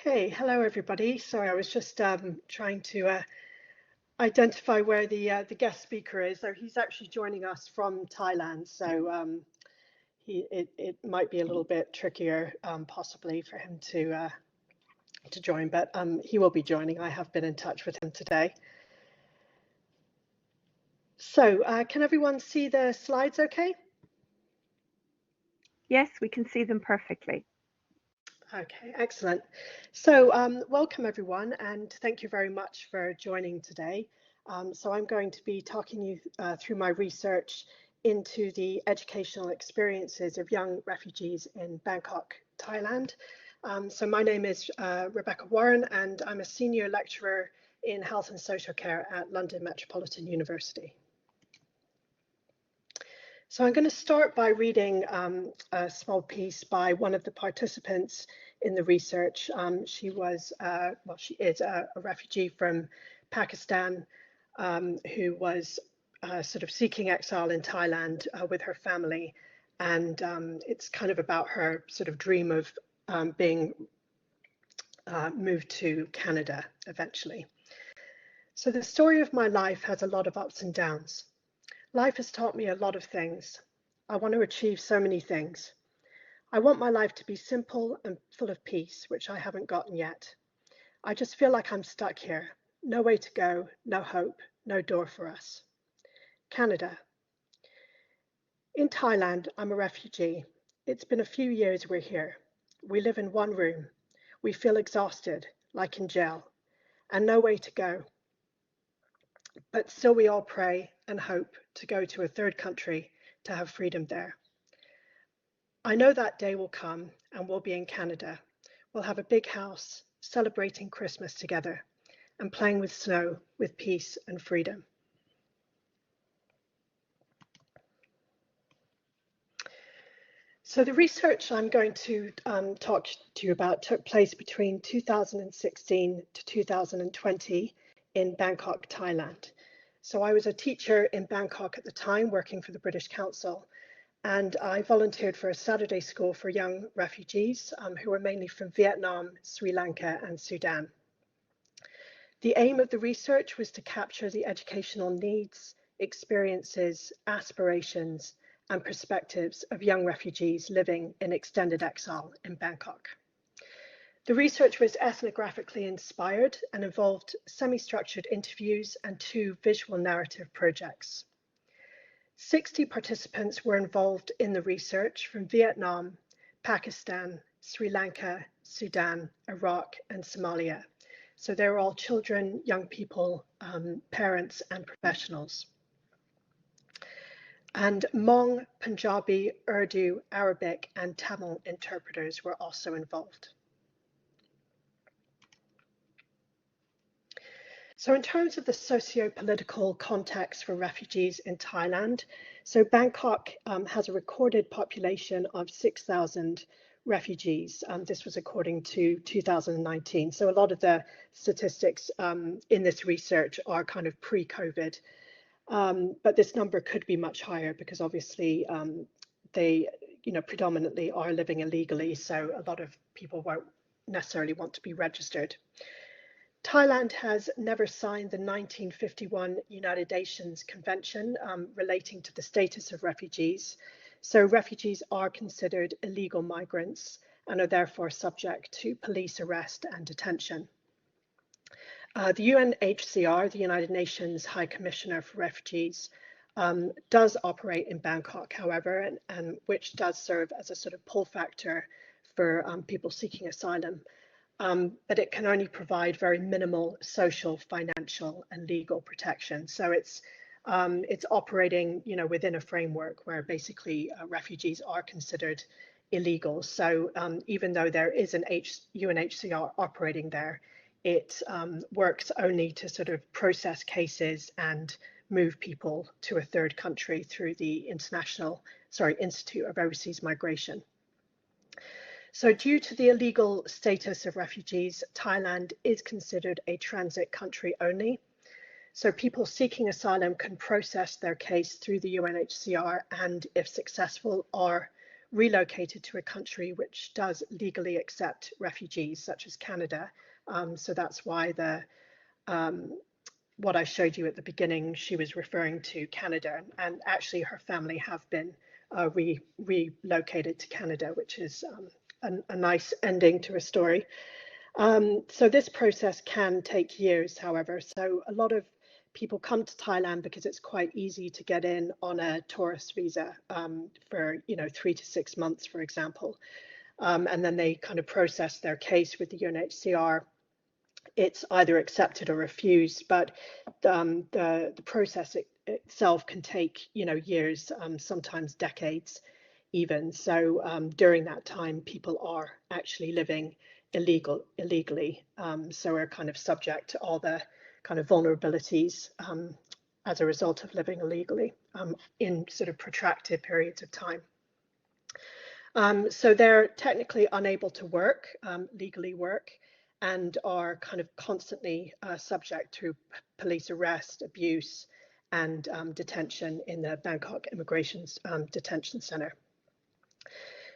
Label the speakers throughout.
Speaker 1: Okay, hello everybody. Sorry, I was just trying to identify where the guest speaker is. So he's actually joining us from Thailand. So it might be a little bit trickier possibly for him to join, but he will be joining. I have been in touch with him today. So can everyone see the slides okay?
Speaker 2: Yes, we can see them perfectly.
Speaker 1: Okay, excellent. So welcome everyone, and thank you very much for joining today. So I'm going to be talking you through my research into the educational experiences of young refugees in Bangkok, Thailand. So my name is Rebecca Warren, and I'm a senior lecturer in health and social care at London Metropolitan University. So I'm going to start by reading a small piece by one of the participants in the research. She is a refugee from Pakistan who was sort of seeking exile in Thailand with her family. And it's kind of about her sort of dream of being moved to Canada eventually. So the story of my life has a lot of ups and downs. Life has taught me a lot of things. I want to achieve so many things. I want my life to be simple and full of peace, which I haven't gotten yet. I just feel like I'm stuck here. No way to go, no hope, no door for us. Canada. In Thailand, I'm a refugee. It's been a few years we're here. We live in one room. We feel exhausted, like in jail, and no way to go. But still we all pray and hope to go to a third country to have freedom there. I know that day will come and we'll be in Canada. We'll have a big house, celebrating Christmas together and playing with snow with peace and freedom. So the research I'm going to talk to you about took place between 2016 to 2020 in Bangkok, Thailand. So I was a teacher in Bangkok at the time, working for the British Council, and I volunteered for a Saturday school for young refugees who were mainly from Vietnam, Sri Lanka, and Sudan. The aim of the research was to capture the educational needs, experiences, aspirations, and perspectives of young refugees living in extended exile in Bangkok. The research was ethnographically inspired and involved semi-structured interviews and 2 visual narrative projects. 60 participants were involved in the research from Vietnam, Pakistan, Sri Lanka, Sudan, Iraq, and Somalia. So they're all children, young people, parents, and professionals. And Hmong, Punjabi, Urdu, Arabic, and Tamil interpreters were also involved. So in terms of the socio-political context for refugees in Thailand, so Bangkok has a recorded population of 6,000 refugees. This was according to 2019. So a lot of the statistics in this research are kind of pre-COVID. But this number could be much higher because obviously they, predominantly are living illegally. So a lot of people won't necessarily want to be registered. Thailand has never signed the 1951 United Nations Convention relating to the status of refugees. So refugees are considered illegal migrants and are therefore subject to police arrest and detention. The UNHCR, the United Nations High Commissioner for Refugees, does operate in Bangkok, however, and which does serve as a sort of pull factor for people seeking asylum. But it can only provide very minimal social, financial, and legal protection. So it's operating, within a framework where basically refugees are considered illegal. So even though there is an UNHCR operating there, it works only to sort of process cases and move people to a third country through the Institute of Overseas Migration. So due to the illegal status of refugees, Thailand is considered a transit country only. So people seeking asylum can process their case through the UNHCR and, if successful, are relocated to a country which does legally accept refugees, such as Canada. So that's why what I showed you at the beginning, she was referring to Canada, and actually her family have been relocated to Canada, which is a nice ending to a story. So this process can take years, however. So a lot of people come to Thailand because it's quite easy to get in on a tourist visa for 3 to 6 months, for example. And then they kind of process their case with the UNHCR. It's either accepted or refused, but the process itself can take years, sometimes decades even. So during that time, people are actually living illegally. So we're kind of subject to all the kind of vulnerabilities as a result of living illegally in sort of protracted periods of time. So they're technically unable to work, legally work, and are kind of constantly subject to police arrest, abuse, and detention in the Bangkok Immigration Detention Center.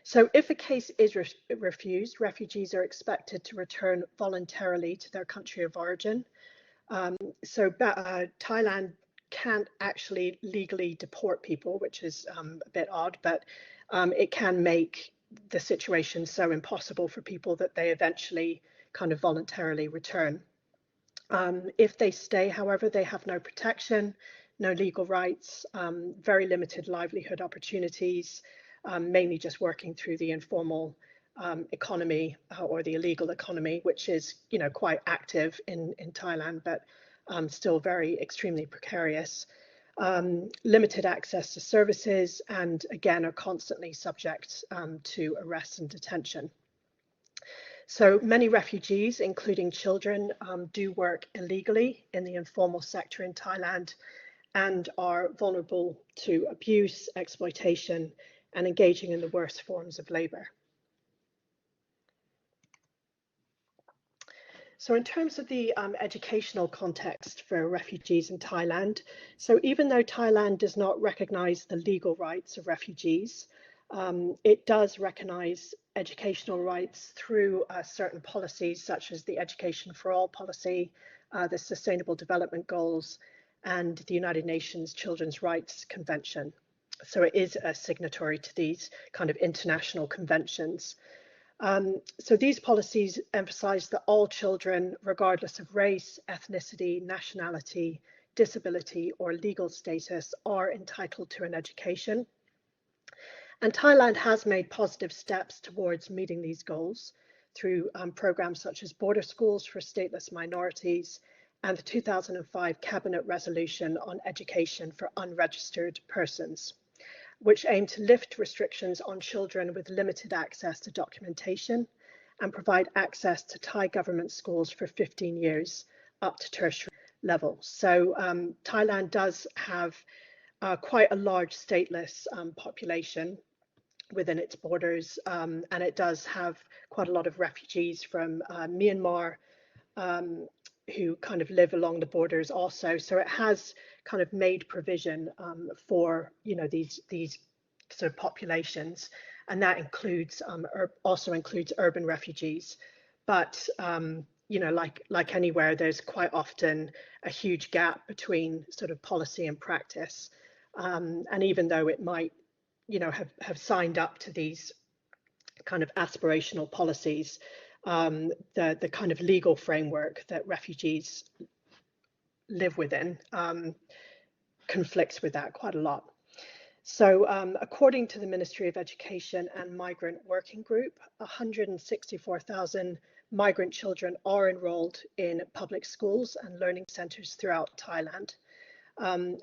Speaker 1: So if a case is refused, refugees are expected to return voluntarily to their country of origin. So Thailand can't actually legally deport people, which is a bit odd, but it can make the situation so impossible for people that they eventually kind of voluntarily return. If they stay, however, they have no protection, no legal rights, very limited livelihood opportunities, mainly just working through the informal economy or the illegal economy, which is, quite active in Thailand, but still very extremely precarious. Limited access to services, and again are constantly subject to arrest and detention. So many refugees, including children, do work illegally in the informal sector in Thailand and are vulnerable to abuse, exploitation, and engaging in the worst forms of labor. So in terms of the educational context for refugees in Thailand, so even though Thailand does not recognize the legal rights of refugees, it does recognize educational rights through certain policies, such as the Education for All policy, the Sustainable Development Goals, and the United Nations Children's Rights Convention. So it is a signatory to these kind of international conventions. So these policies emphasize that all children, regardless of race, ethnicity, nationality, disability, or legal status, are entitled to an education. And Thailand has made positive steps towards meeting these goals through programs such as border schools for stateless minorities and the 2005 Cabinet Resolution on Education for Unregistered Persons, which aim to lift restrictions on children with limited access to documentation and provide access to Thai government schools for 15 years up to tertiary level. So Thailand does have quite a large stateless population within its borders, and it does have quite a lot of refugees from Myanmar who kind of live along the borders also. So it has kind of made provision for these sort of populations, and that includes also includes urban refugees. But like anywhere, there's quite often a huge gap between sort of policy and practice. And even though it might have signed up to these kind of aspirational policies, the kind of legal framework that refugees live within conflicts with that quite a lot. So according to the Ministry of Education and Migrant Working Group, 164,000 migrant children are enrolled in public schools and learning centres throughout Thailand.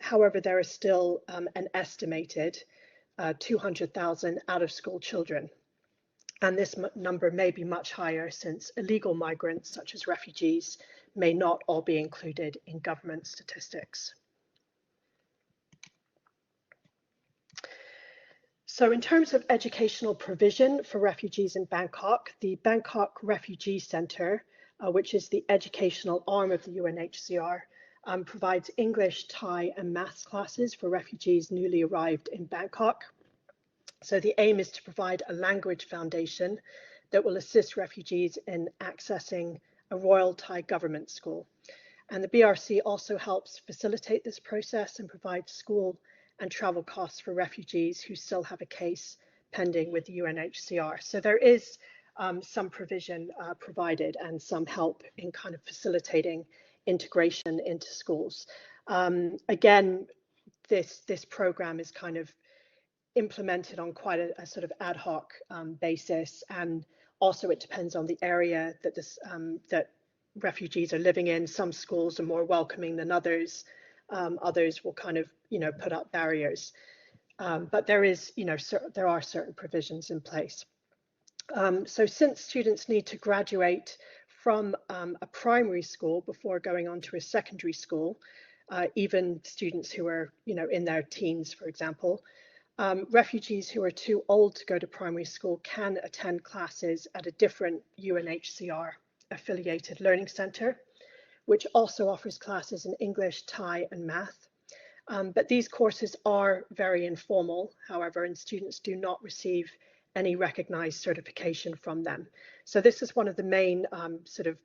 Speaker 1: However, there are still an estimated 200,000 out-of-school children. And this number may be much higher since illegal migrants, such as refugees, may not all be included in government statistics. So in terms of educational provision for refugees in Bangkok, the Bangkok Refugee Centre, which is the educational arm of the UNHCR, provides English, Thai, and maths classes for refugees newly arrived in Bangkok. So the aim is to provide a language foundation that will assist refugees in accessing a Royal Thai government school. And the BRC also helps facilitate this process and provide school and travel costs for refugees who still have a case pending with the UNHCR. So there is some provision provided and some help in kind of facilitating integration into schools. Again, this program is kind of implemented on quite a sort of ad hoc basis, and also it depends on the area that that refugees are living in. Some schools are more welcoming than others. Others will kind of, put up barriers. But there is, there are certain provisions in place. So since students need to graduate from a primary school before going on to a secondary school, even students who are, in their teens, for example, refugees who are too old to go to primary school can attend classes at a different UNHCR affiliated learning centre, which also offers classes in English, Thai and math. But these courses are very informal, however, and students do not receive any recognised certification from them. So this is one of the main sort of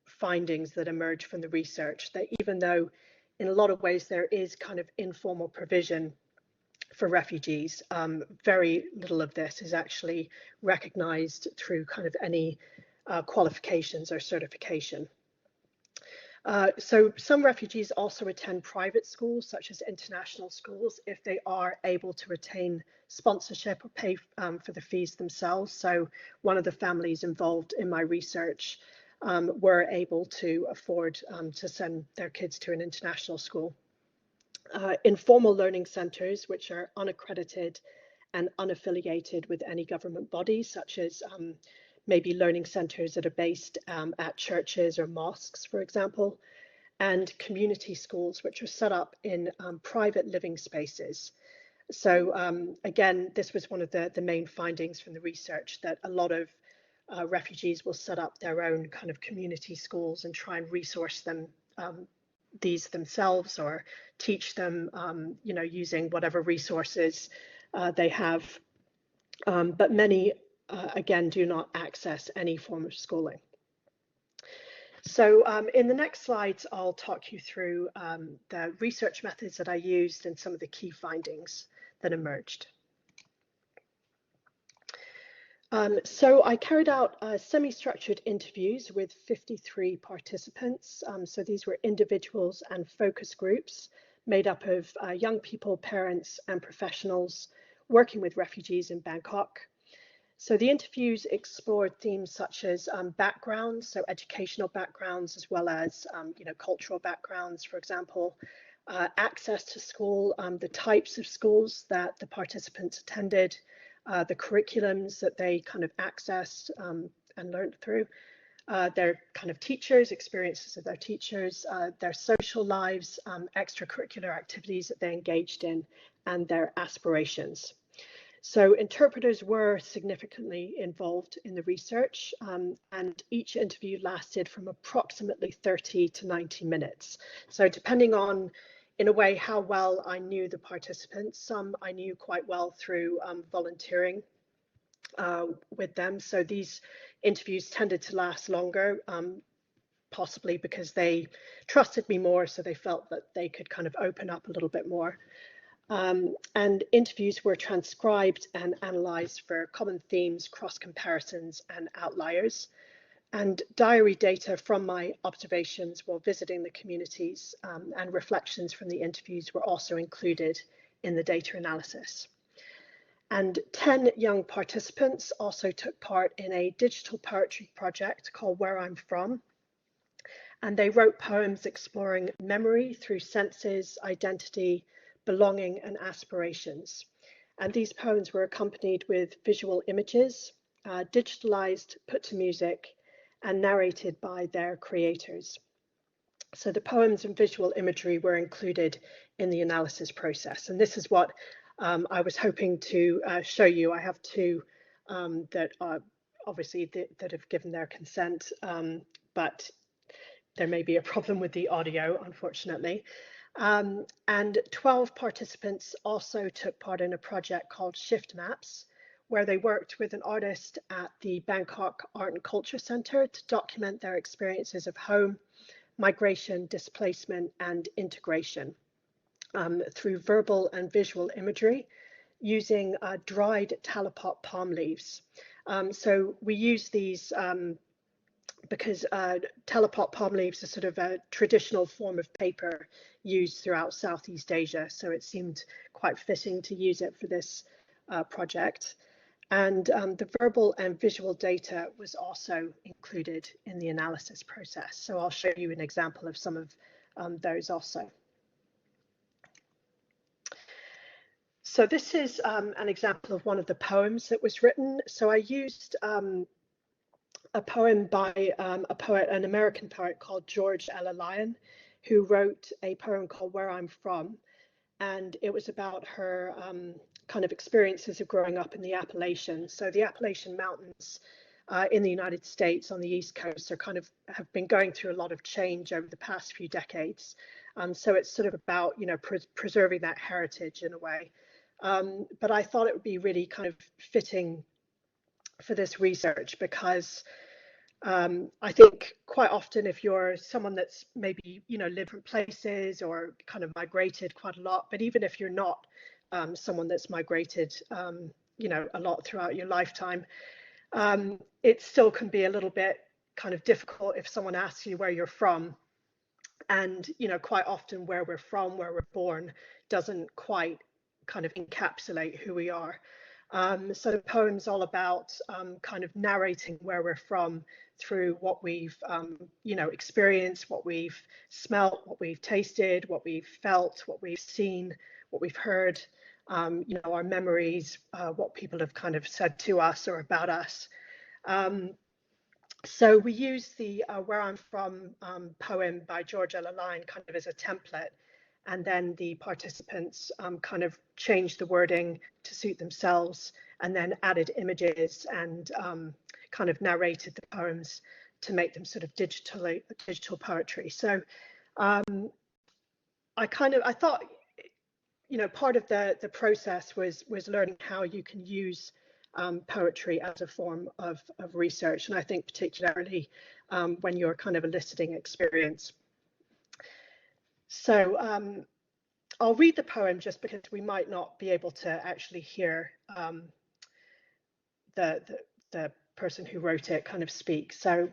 Speaker 1: findings that emerge from the research, that even though in a lot of ways there is kind of informal provision for refugees, very little of this is actually recognised through kind of any qualifications or certification. So some refugees also attend private schools, such as international schools, if they are able to retain sponsorship or pay for the fees themselves. So one of the families involved in my research were able to afford to send their kids to an international school. Informal learning centres, which are unaccredited and unaffiliated with any government bodies, such as maybe learning centres that are based at churches or mosques, for example, and community schools, which are set up in private living spaces. So again, this was one of the main findings from the research, that a lot of refugees will set up their own kind of community schools and try and resource them these themselves, or teach them, using whatever resources they have. But many, again, do not access any form of schooling. So in the next slides, I'll talk you through the research methods that I used and some of the key findings that emerged. So I carried out semi-structured interviews with 53 participants. So these were individuals and focus groups made up of young people, parents and professionals working with refugees in Bangkok. So the interviews explored themes such as backgrounds, so educational backgrounds, as well as cultural backgrounds, for example, access to school, the types of schools that the participants attended, the curriculums that they kind of accessed and learned through, their kind of teachers, experiences of their teachers, their social lives, extracurricular activities that they engaged in, and their aspirations. So interpreters were significantly involved in the research, and each interview lasted from approximately 30 to 90 minutes. So depending on, in a way, how well I knew the participants, some I knew quite well through volunteering with them. So these interviews tended to last longer, possibly because they trusted me more, so they felt that they could kind of open up a little bit more. And interviews were transcribed and analysed for common themes, cross comparisons and outliers. And diary data from my observations while visiting the communities and reflections from the interviews were also included in the data analysis. And 10 young participants also took part in a digital poetry project called Where I'm From. And they wrote poems exploring memory through senses, identity, belonging and aspirations. And these poems were accompanied with visual images, digitalized, put to music, and narrated by their creators. So the poems and visual imagery were included in the analysis process. And this is what I was hoping to show you. I have two that are obviously that have given their consent, but there may be a problem with the audio, unfortunately. And 12 participants also took part in a project called Shift Maps, where they worked with an artist at the Bangkok Art and Culture Center to document their experiences of home, migration, displacement, and integration through verbal and visual imagery using dried talipot palm leaves. So we use these because talipot palm leaves are sort of a traditional form of paper used throughout Southeast Asia. So it seemed quite fitting to use it for this project. And the verbal and visual data was also included in the analysis process. So I'll show you an example of some of those also. So this is an example of one of the poems that was written. So I used a poem by an American poet called George Ella Lyon, who wrote a poem called Where I'm From. And it was about her kind of experiences of growing up in the Appalachians. So the Appalachian Mountains in the United States on the East Coast have been going through a lot of change over the past few decades. So it's sort of about, preserving that heritage in a way. But I thought it would be really kind of fitting for this research because I think quite often if you're someone that's maybe, lived different places or kind of migrated quite a lot, but even if you're not someone that's migrated, a lot throughout your lifetime, it still can be a little bit kind of difficult if someone asks you where you're from. And, quite often where we're from, where we're born, doesn't quite kind of encapsulate who we are. So the poem's all about kind of narrating where we're from through what we've, experienced, what we've smelt, what we've tasted, what we've felt, what we've seen, what we've heard, our memories, what people have kind of said to us or about us. So we use the Where I'm From poem by George Ella Lyon kind of as a template. And then the participants kind of changed the wording to suit themselves and then added images and kind of narrated the poems to make them sort of digital poetry. So I thought, part of the process was learning how you can use poetry as a form of research. And I think particularly when you're kind of eliciting experience. So I'll read the poem just because we might not be able to actually hear the person who wrote it kind of speak. So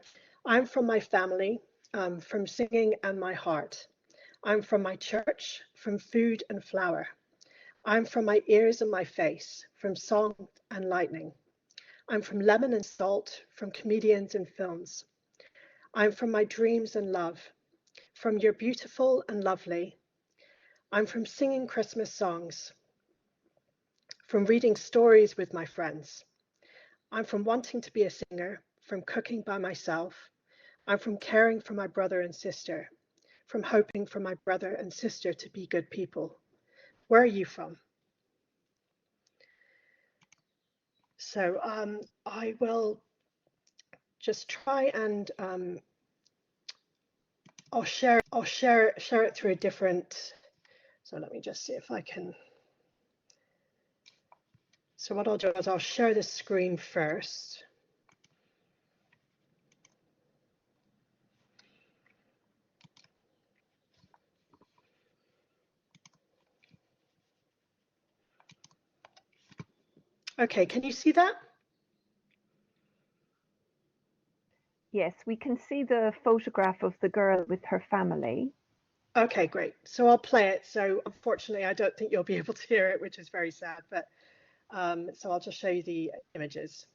Speaker 1: I'm from my family, from singing and my heart. I'm from my church, from food and flower. I'm from my ears and my face, from song and lightning. I'm from lemon and salt, from comedians and films. I'm from my dreams and love, from your beautiful and lovely. I'm from singing Christmas songs, from reading stories with my friends. I'm from wanting to be a singer, from cooking by myself. I'm from caring for my brother and sister, from hoping for my brother and sister to be good people. Where are you from? So I will just try and I'll share it through a different. So let me just see if I can. So what I'll do is I'll share the screen first. Okay, can you see that?
Speaker 2: Yes, we can see the photograph of the girl with her family.
Speaker 1: Okay, great. So I'll play it. So unfortunately, I don't think you'll be able to hear it, which is very sad. But so I'll just show you the images.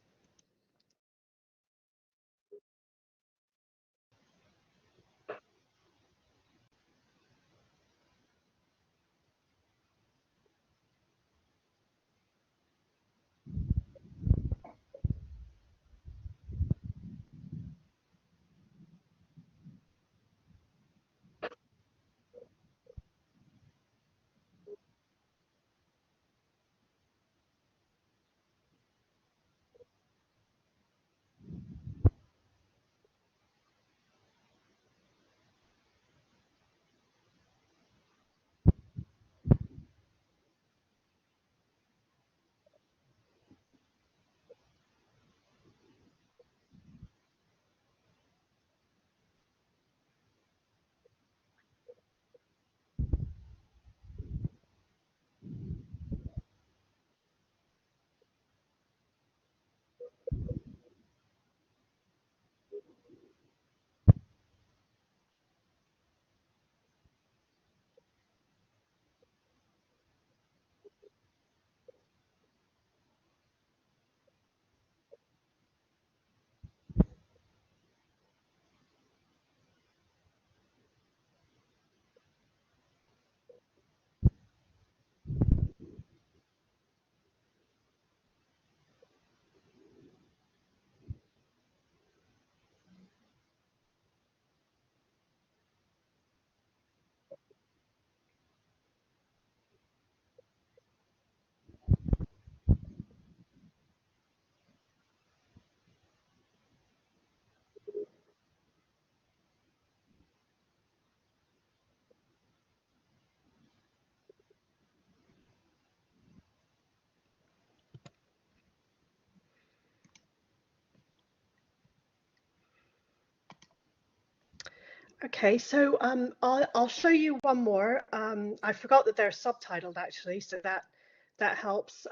Speaker 1: Okay, so I'll show you one more. I forgot that they're subtitled actually, so that helps.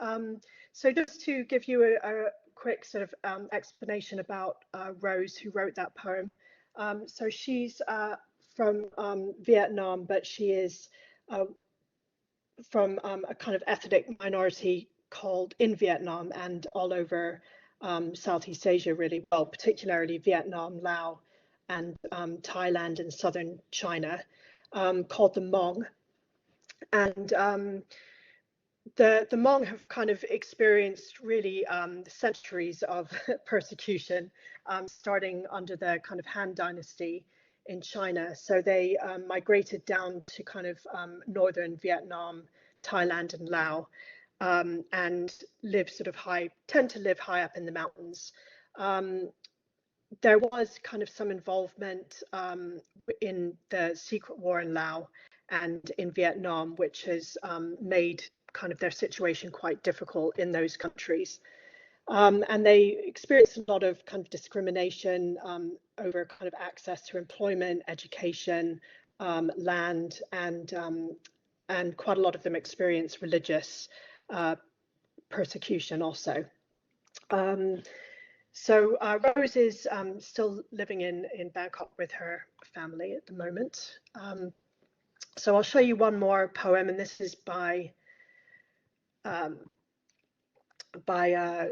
Speaker 1: So just to give you a quick sort of explanation about Rose, who wrote that poem. So she's from Vietnam, but she is uh, from a kind of ethnic minority called in Vietnam and all over Southeast Asia, really well, particularly Vietnam, Laos, and Thailand and southern China, called the Hmong. And the Hmong have kind of experienced really centuries of persecution, starting under the kind of Han Dynasty in China. So they migrated down to kind of northern Vietnam, Thailand, and Laos, and live sort of tend to live high up in the mountains. Um, there was kind of some involvement in the secret war in Laos and in Vietnam, which has made kind of their situation quite difficult in those countries. And they experienced a lot of kind of discrimination over kind of access to employment, education, land, and quite a lot of them experienced religious uh, persecution also. Um, so Rose is still living in Bangkok with her family at the moment. So I'll show you one more poem, and this is um, by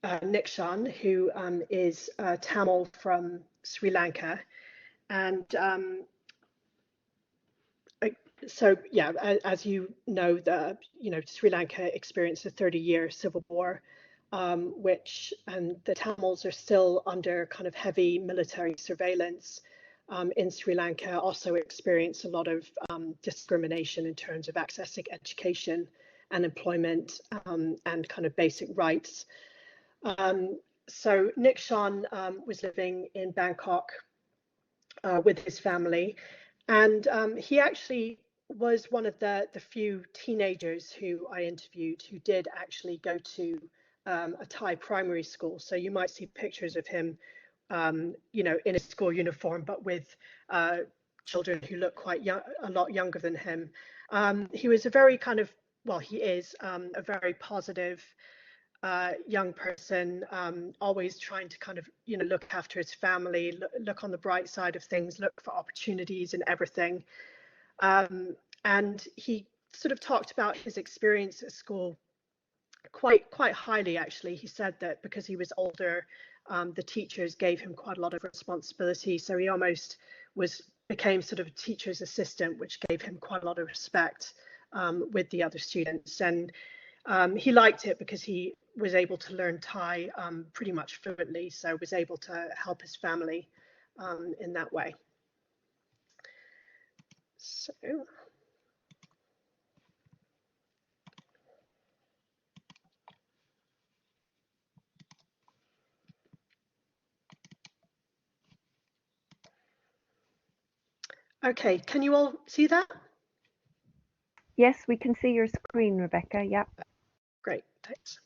Speaker 1: Nikshan, who is Tamil from Sri Lanka. And so, yeah, as you know, Sri Lanka experienced a 30-year civil war, which and the Tamils are still under kind of heavy military surveillance in Sri Lanka. Also experience a lot of discrimination in terms of accessing education and employment and kind of basic rights. So Nick Sean was living in Bangkok with his family, and he actually was one of the few teenagers who I interviewed who did actually go to a Thai primary school. So you might see pictures of him, in a school uniform, but with children who look quite young, a lot younger than him. He was a very kind of, well, he is a very positive young person, always trying to kind of, look after his family, look on the bright side of things, look for opportunities and everything. And he sort of talked about his experience at school quite highly, actually. He said that because he was older, the teachers gave him quite a lot of responsibility. So he almost became sort of a teacher's assistant, which gave him quite a lot of respect with the other students. And he liked it because he was able to learn Thai pretty much fluently, so was able to help his family in that way. So, okay, can you all see that?
Speaker 2: Yes, we can see your screen, Rebecca. Yep.
Speaker 1: Great, thanks.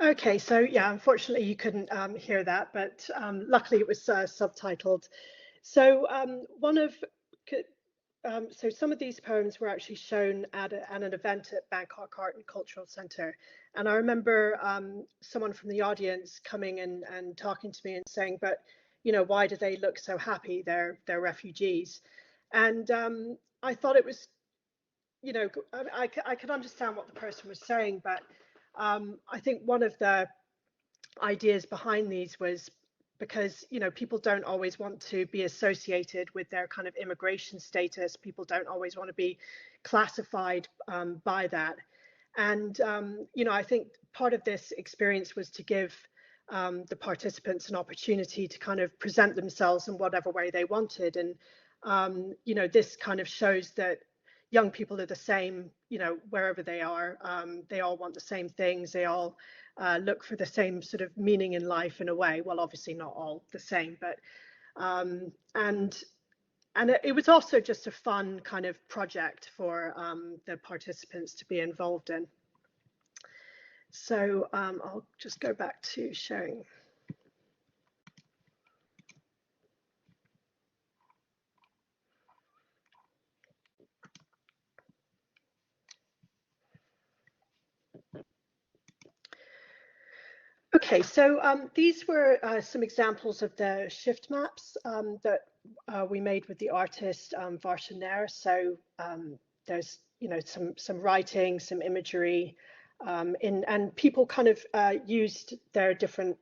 Speaker 1: Okay, so yeah, unfortunately you couldn't hear that, but luckily it was subtitled. So one of so some of these poems were actually shown at an event at Bangkok Art and Cultural Centre. And I remember someone from the audience coming and talking to me and saying, but, you know, why do they look so happy? They're refugees. And I thought it was, you know, I could understand what the person was saying, but I think one of the ideas behind these was because, you know, people don't always want to be associated with their kind of immigration status. People don't always want to be classified by that. And you know, I think part of this experience was to give the participants an opportunity to kind of present themselves in whatever way they wanted. And you know, this kind of shows that young people are the same, you know, wherever they are. They all want the same things. They all look for the same sort of meaning in life in a way. Well, obviously not all the same, but and it was also just a fun kind of project for the participants to be involved in. So I'll just go back to sharing. Okay, so these were some examples of the shift maps that we made with the artist Varsha Nair. So there's, you know, some writing, some imagery, and people kind of used their different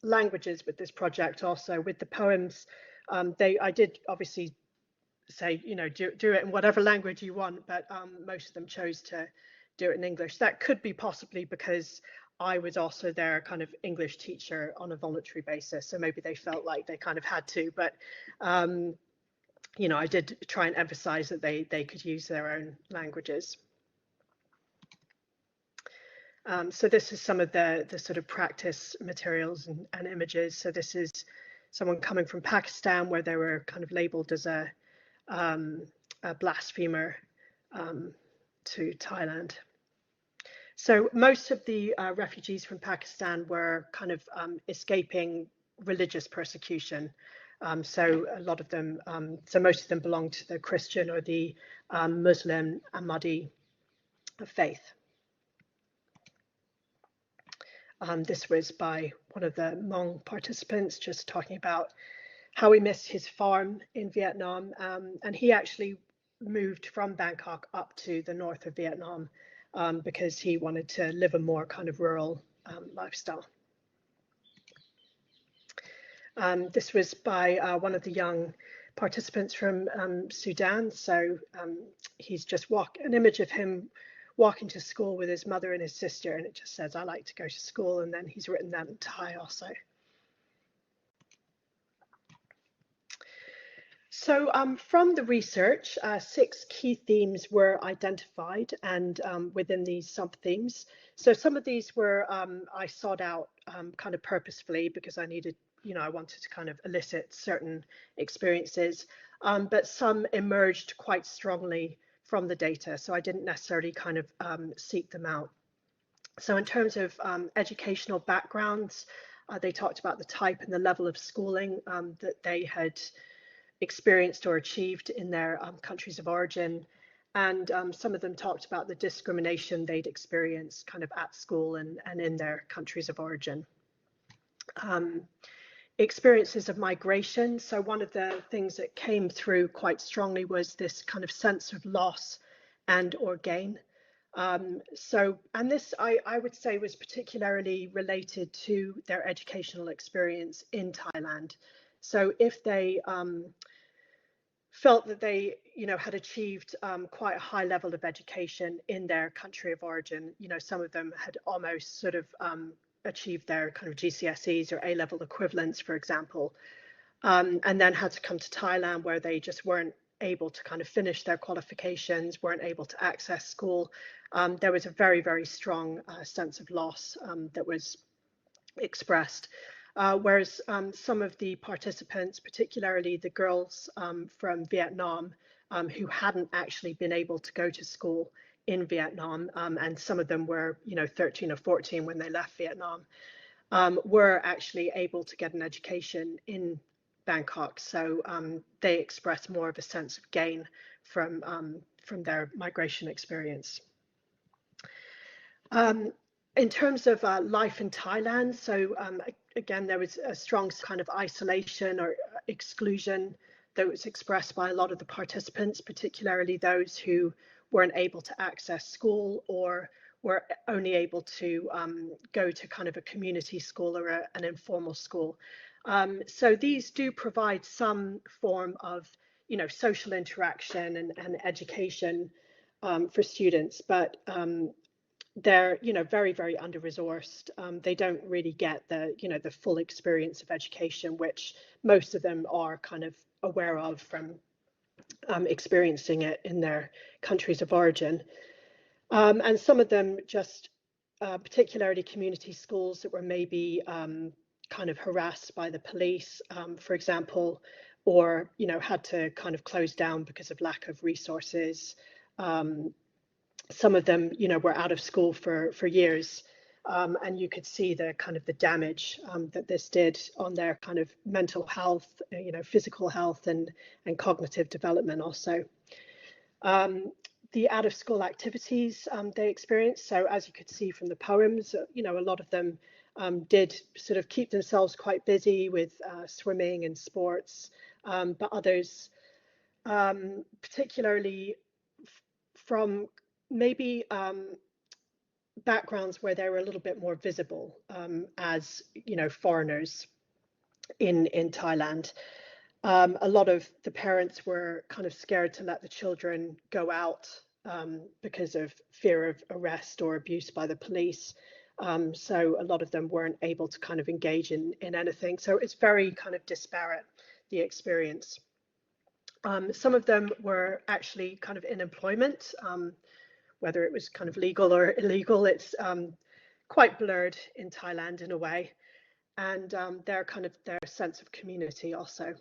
Speaker 1: languages with this project also. With the poems, I did obviously say, you know, do it in whatever language you want, but most of them chose to do it in English. That could be possibly because I was also their kind of English teacher on a voluntary basis, so maybe they felt like they kind of had to. But you know, I did try and emphasize that they could use their own languages. So this is some of the sort of practice materials and images. So this is someone coming from Pakistan, where they were kind of labeled as a blasphemer to Thailand. So most of the refugees from Pakistan were kind of escaping religious persecution. So a lot of them, so most of them belonged to the Christian or the Muslim Ahmadi faith. This was by one of the Hmong participants, just talking about how he missed his farm in Vietnam. And he actually moved from Bangkok up to the north of Vietnam because he wanted to live a more kind of rural lifestyle. This was by one of the young participants from Sudan. So he's just an image of him walking to school with his mother and his sister, and it just says, "I like to go to school," and then he's written that in Thai also. So from the research, 6 key themes were identified, and within these sub-themes. So some of these were, I sought out kind of purposefully because I needed, you know, I wanted to kind of elicit certain experiences, but some emerged quite strongly from the data. So I didn't necessarily kind of seek them out. So in terms of educational backgrounds, they talked about the type and the level of schooling that they had experienced or achieved in their countries of origin. And some of them talked about the discrimination they'd experienced kind of at school and in their countries of origin. Experiences of migration. So one of the things that came through quite strongly was this kind of sense of loss and or gain. And this I would say was particularly related to their educational experience in Thailand. So if they felt that they, you know, had achieved quite a high level of education in their country of origin, you know, some of them had almost sort of achieved their kind of GCSEs or A-level equivalents, for example, and then had to come to Thailand where they just weren't able to kind of finish their qualifications, weren't able to access school. There was a very, very strong sense of loss that was expressed. Whereas some of the participants, particularly the girls from Vietnam, who hadn't actually been able to go to school in Vietnam, and some of them were, 13 or 14 when they left Vietnam, were actually able to get an education in Bangkok. So they express more of a sense of gain from their migration experience. In terms of life in Thailand, so again, there was a strong kind of isolation or exclusion that was expressed by a lot of the participants, particularly those who weren't able to access school or were only able to go to kind of a community school or an informal school. So these do provide some form of, social interaction and education for students, but they're, very, very under-resourced. They don't really get the, the full experience of education, which most of them are kind of aware of from experiencing it in their countries of origin. And some of them just, particularly community schools that were maybe kind of harassed by the police, for example, or, had to kind of close down because of lack of resources. Some of them, were out of school for years, and you could see the kind of the damage that this did on their kind of mental health, physical health and cognitive development also. The out of school activities they experienced. So as you could see from the poems, a lot of them did sort of keep themselves quite busy with swimming and sports, but others, particularly from maybe backgrounds where they were a little bit more visible as foreigners in Thailand. A lot of the parents were kind of scared to let the children go out because of fear of arrest or abuse by the police. So a lot of them weren't able to kind of engage in anything. So it's very kind of disparate, the experience. Some of them were actually kind of in employment, whether it was kind of legal or illegal. It's quite blurred in Thailand in a way, and their sense of community also.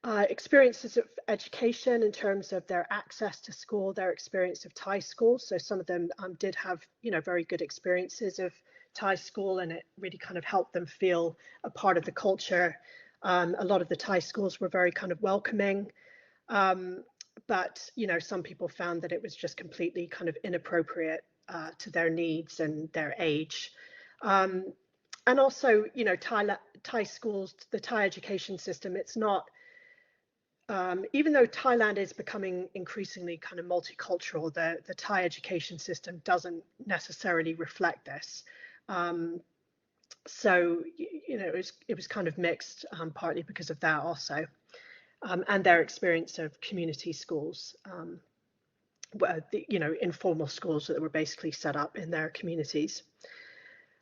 Speaker 1: Experiences of education in terms of their access to school, their experience of Thai school. So some of them did have, very good experiences of Thai school, and it really kind of helped them feel a part of the culture. A lot of the Thai schools were very kind of welcoming. But, some people found that it was just completely kind of inappropriate to their needs and their age. And also, Thai schools, the Thai education system, it's not, even though Thailand is becoming increasingly kind of multicultural, the Thai education system doesn't necessarily reflect this. So, it was kind of mixed, partly because of that also. And their experience of community schools, informal schools that were basically set up in their communities.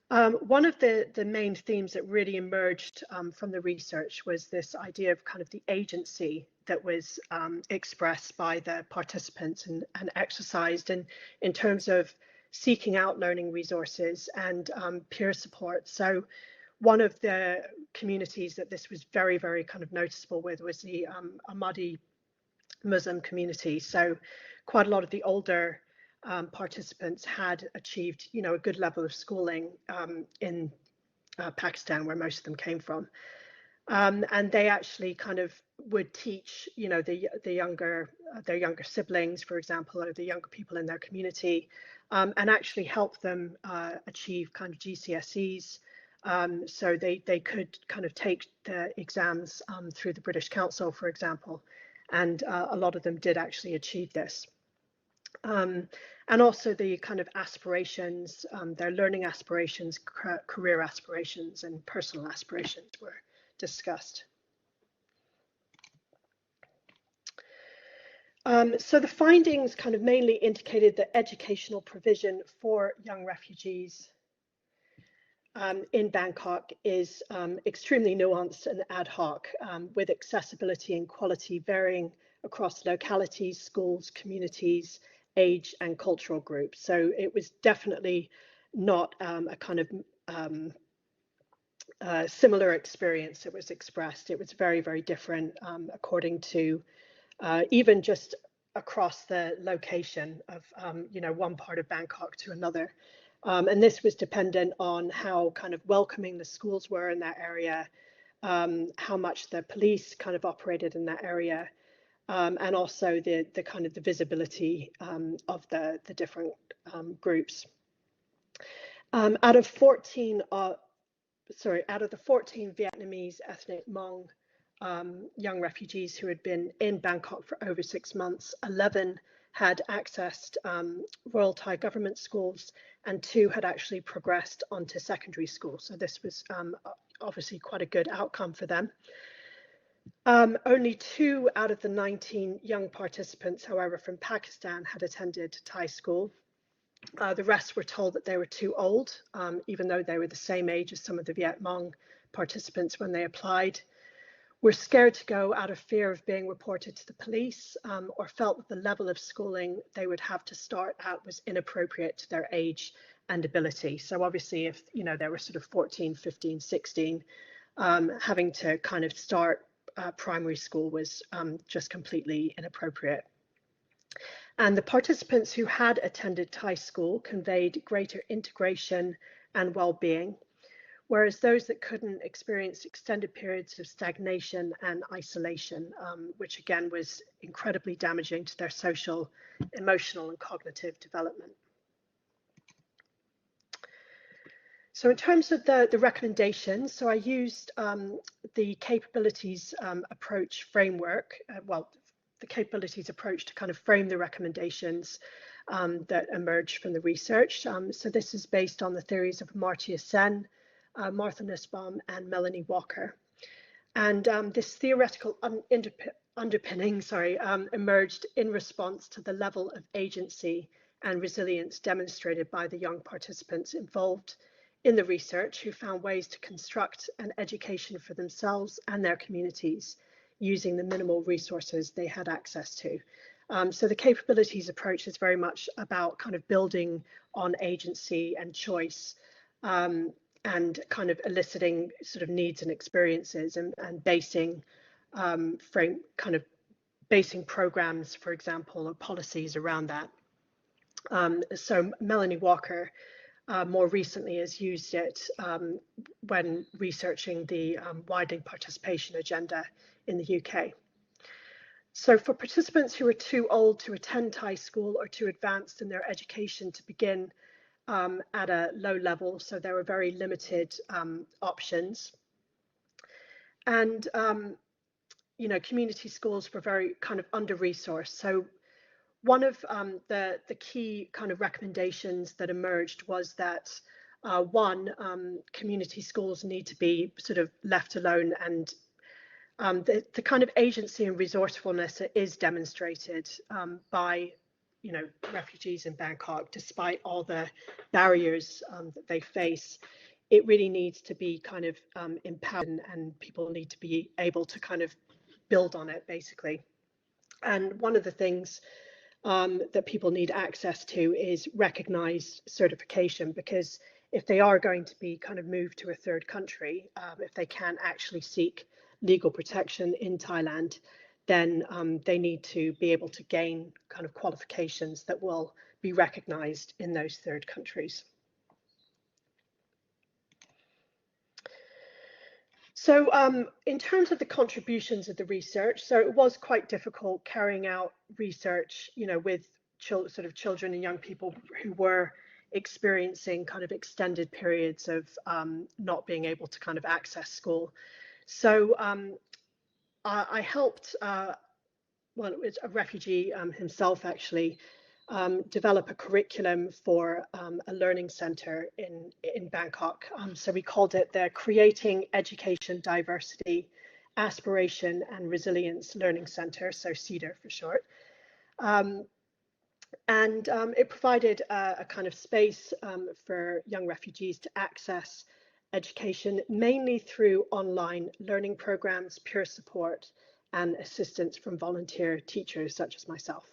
Speaker 1: One of the main themes that really emerged from the research was this idea of kind of the agency that was expressed by the participants and exercised in terms of seeking out learning resources and peer support. So one of the communities that this was very, very kind of noticeable with was the Ahmadi Muslim community. So quite a lot of the older participants had achieved, a good level of schooling in Pakistan, where most of them came from. And they actually kind of would teach, their younger siblings, for example, or the younger people in their community, and actually help them achieve kind of GCSEs. So they could kind of take the exams through the British Council, for example, and a lot of them did actually achieve this. And also the kind of aspirations, their learning aspirations, career aspirations, and personal aspirations were discussed. So the findings kind of mainly indicated that educational provision for young refugees in Bangkok is extremely nuanced and ad hoc, with accessibility and quality varying across localities, schools, communities, age and cultural groups. So it was definitely not a kind of similar experience that was expressed. It was very, very different according to even just across the location of, one part of Bangkok to another. And this was dependent on how kind of welcoming the schools were in that area, how much the police kind of operated in that area, and also the kind of the visibility of the different groups. Out of the 14 Vietnamese ethnic Hmong young refugees who had been in Bangkok for over 6 months, 11 had accessed Royal Thai government schools, and 2 had actually progressed onto secondary school. So this was obviously quite a good outcome for them. Only 2 out of the 19 young participants, however, from Pakistan had attended Thai school. The rest were told that they were too old, even though they were the same age as some of the Viet Cong participants when they applied, were scared to go out of fear of being reported to the police, or felt that the level of schooling they would have to start at was inappropriate to their age and ability. So obviously, if they were sort of 14, 15, 16, having to kind of start primary school was just completely inappropriate. And the participants who had attended Thai school conveyed greater integration and well-being, whereas those that couldn't experienced extended periods of stagnation and isolation, which again was incredibly damaging to their social, emotional, and cognitive development. So in terms of the recommendations, so I used the capabilities approach framework, the capabilities approach to kind of frame the recommendations that emerged from the research. So this is based on the theories of Amartya Sen, Martha Nussbaum, and Melanie Walker. And this theoretical underpinning emerged in response to the level of agency and resilience demonstrated by the young participants involved in the research, who found ways to construct an education for themselves and their communities using the minimal resources they had access to. So the capabilities approach is very much about kind of building on agency and choice, and kind of eliciting sort of needs and experiences, and basing basing programs, for example, or policies around that. So Melanie Walker more recently has used it when researching the widening participation agenda in the UK. So for participants who are too old to attend Thai school or too advanced in their education to begin at a low level, so there were very limited options. And community schools were very kind of under-resourced. So one of the key kind of recommendations that emerged was that community schools need to be sort of left alone, and the kind of agency and resourcefulness is demonstrated by refugees in Bangkok, despite all the barriers that they face. It really needs to be kind of empowered, and people need to be able to kind of build on it, basically. And one of the things that people need access to is recognized certification, because if they are going to be kind of moved to a third country, if they can actually seek legal protection in Thailand, then they need to be able to gain kind of qualifications that will be recognized in those third countries. So in terms of the contributions of the research, so it was quite difficult carrying out research, with children and young people who were experiencing kind of extended periods of not being able to kind of access school. So I helped, it was a refugee himself actually, develop a curriculum for a learning center in Bangkok. So we called it the Creating Education Diversity, Aspiration and Resilience Learning Center, so CEDAR for short. And it provided a kind of space for young refugees to access education, mainly through online learning programs, peer support, and assistance from volunteer teachers such as myself.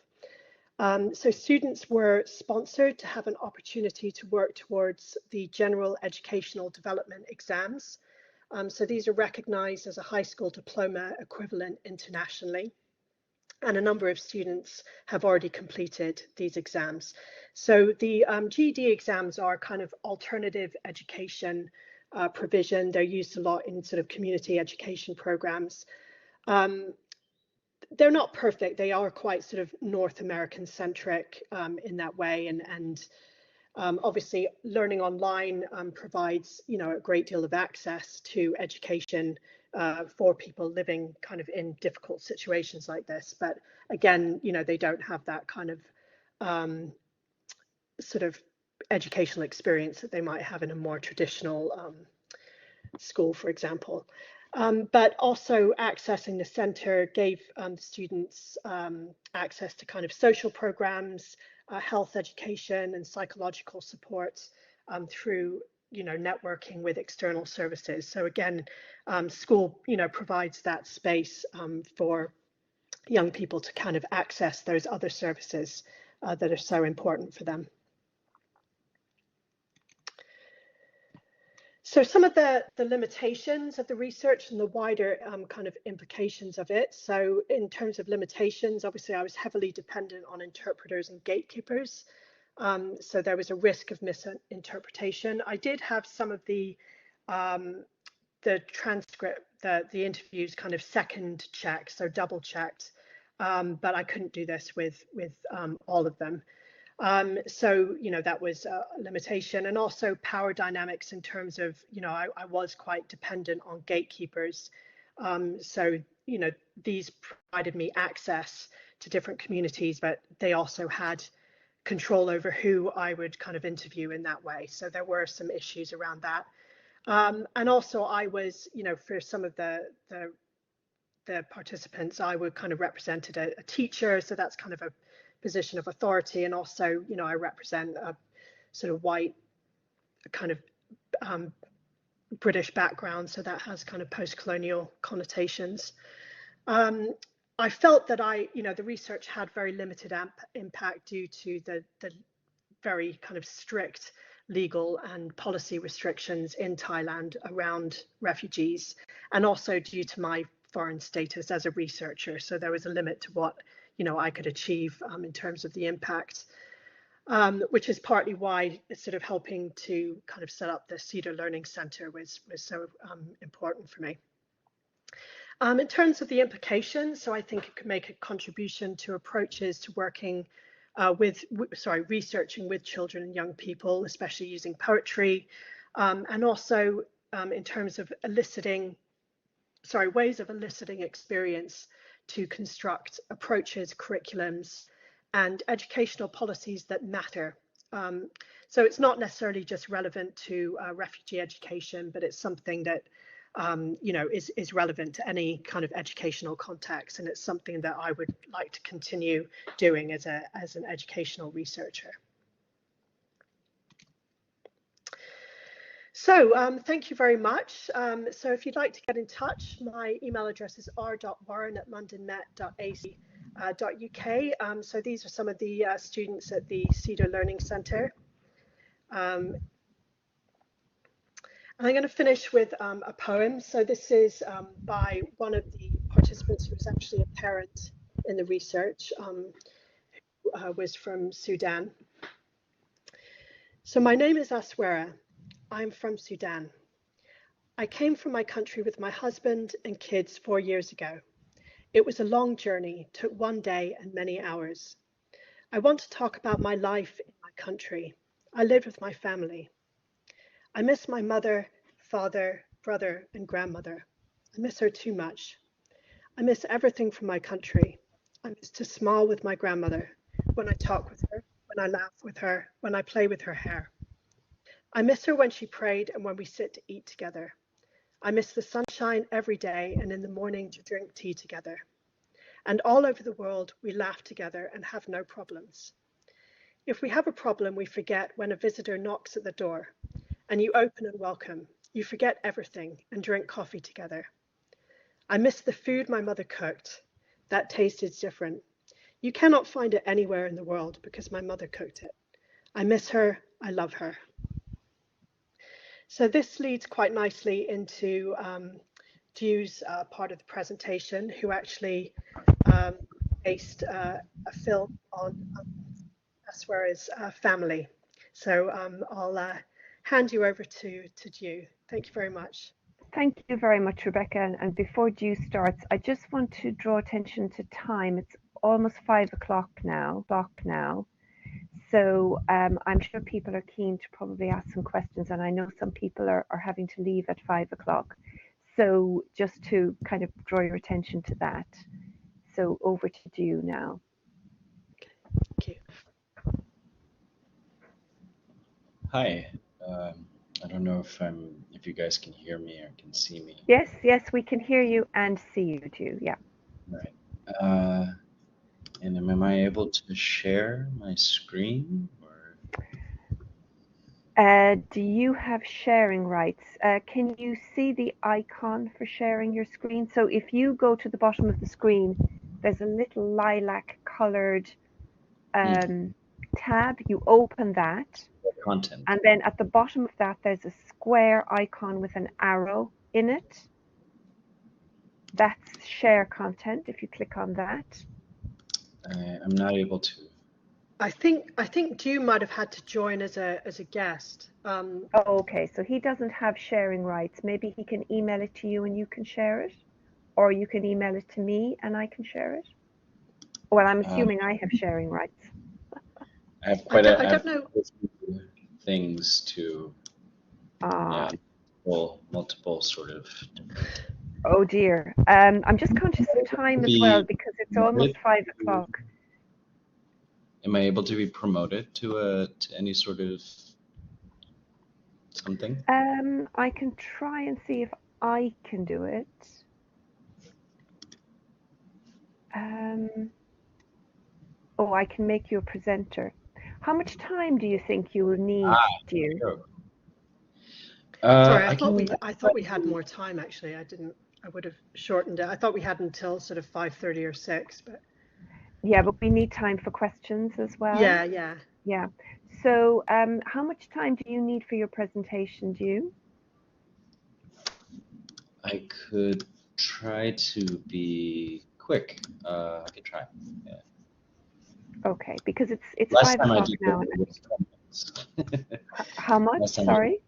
Speaker 1: So students were sponsored to have an opportunity to work towards the General Educational Development exams. So these are recognized as a high school diploma equivalent internationally. and a number of students have already completed these exams. So the GED exams are kind of alternative education provision. They're used a lot in sort of community education programs. They're not perfect. They are quite sort of North American centric in that way, and obviously learning online provides, you know, a great deal of access to education for people living kind of in difficult situations like this. But again, you know, they don't have that kind of sort of educational experience that they might have in a more traditional school, for example. But also accessing the centre gave students access to kind of social programs, health education and psychological support through, you know, networking with external services. So again, school, you know, provides that space for young people to kind of access those other services that are so important for them. So some of the limitations of the research and the wider kind of implications of it. So in terms of limitations, obviously I was heavily dependent on interpreters and gatekeepers. So there was a risk of misinterpretation. I did have some of the transcript, the interviews kind of second checked, so double checked, but I couldn't do this with all of them. So, you know, that was a limitation, and also power dynamics in terms of, you know, I was quite dependent on gatekeepers. So, you know, these provided me access to different communities, but they also had control over who I would kind of interview in that way. So there were some issues around that. And also I was, you know, for some of the participants, I would kind of represented a teacher. So that's kind of a position of authority, and also, you know, I represent a sort of white kind of British background, so that has kind of post-colonial connotations. I felt that you know, the research had very limited impact due to the very kind of strict legal and policy restrictions in Thailand around refugees, and also due to my foreign status as a researcher. So there was a limit to what, you know, I could achieve in terms of the impact, which is partly why it's sort of helping to kind of set up the Cedar Learning Centre was so important for me. In terms of the implications, so I think it could make a contribution to approaches to working researching with children and young people, especially using poetry, and also in terms of ways of eliciting experience to construct approaches, curriculums, and educational policies that matter. So it's not necessarily just relevant to refugee education, but it's something that you know, is relevant to any kind of educational context, and it's something that I would like to continue doing as an educational researcher. So thank you very much. So if you'd like to get in touch, my email address is r.warren@londonmet.ac.uk. So these are some of the students at the Cedar Learning Centre. And I'm going to finish with a poem. So this is by one of the participants who was actually a parent in the research, who was from Sudan. So my name is Aswera. I'm from Sudan. I came from my country with my husband and kids 4 years ago. It was a long journey, took one day and many hours. I want to talk about my life in my country. I lived with my family. I miss my mother, father, brother, and grandmother. I miss her too much. I miss everything from my country. I miss to smile with my grandmother, when I talk with her, when I laugh with her, when I play with her hair. I miss her when she prayed and when we sit to eat together. I miss the sunshine every day and in the morning to drink tea together. And all over the world, we laugh together and have no problems. If we have a problem, we forget when a visitor knocks at the door and you open and welcome. You forget everything and drink coffee together. I miss the food my mother cooked. That taste is different. You cannot find it anywhere in the world because my mother cooked it. I miss her. I love her. So this leads quite nicely into Du's part of the presentation, who actually based a film on Aswara's family. So I'll hand you over to Ju. Thank you very much.
Speaker 2: Thank you very much, Rebecca. And before Dew starts, I just want to draw attention to time. It's almost 5 o'clock now. So I'm sure people are keen to probably ask some questions, and I know some people are having to leave at 5 o'clock. So just to kind of draw your attention to that. So over to Dew now.
Speaker 1: Thank you.
Speaker 3: Hi. I don't know if you guys can hear me or can see me.
Speaker 2: Yes, we can hear you and see you, Dew. Yeah.
Speaker 3: Right. And am I able to share my screen? Or?
Speaker 2: Do you have sharing rights? Can you see the icon for sharing your screen? So if you go to the bottom of the screen, there's a little lilac colored tab. You open that.
Speaker 3: Content.
Speaker 2: And then at the bottom of that, there's a square icon with an arrow in it. That's share content. If you click on that.
Speaker 3: I'm not able to.
Speaker 1: I think Dew might have had to join as a guest.
Speaker 2: Oh, okay, so he doesn't have sharing rights. Maybe he can email it to you and you can share it, or you can email it to me and I can share it. Well, I'm assuming I have sharing rights.
Speaker 3: I have quite
Speaker 1: I don't know.
Speaker 3: Things to yeah, multiple sort of.
Speaker 2: Oh dear. I'm just conscious of time as well because it's almost 5 o'clock.
Speaker 3: Am I able to be promoted to any sort of something?
Speaker 2: I can try and see if I can do it. Oh, I can make you a presenter. How much time do you think you will need, Dew?
Speaker 1: Sorry, I thought we had more time actually. I would have shortened it. I thought we had until sort of 5:30 or 6, but
Speaker 2: yeah, but we need time for questions as well. Yeah. So how much time do you need for your presentation, Dew?
Speaker 3: I could try to be quick. I could try. Yeah.
Speaker 2: Okay, because it's 5 o'clock now. How much? Sorry?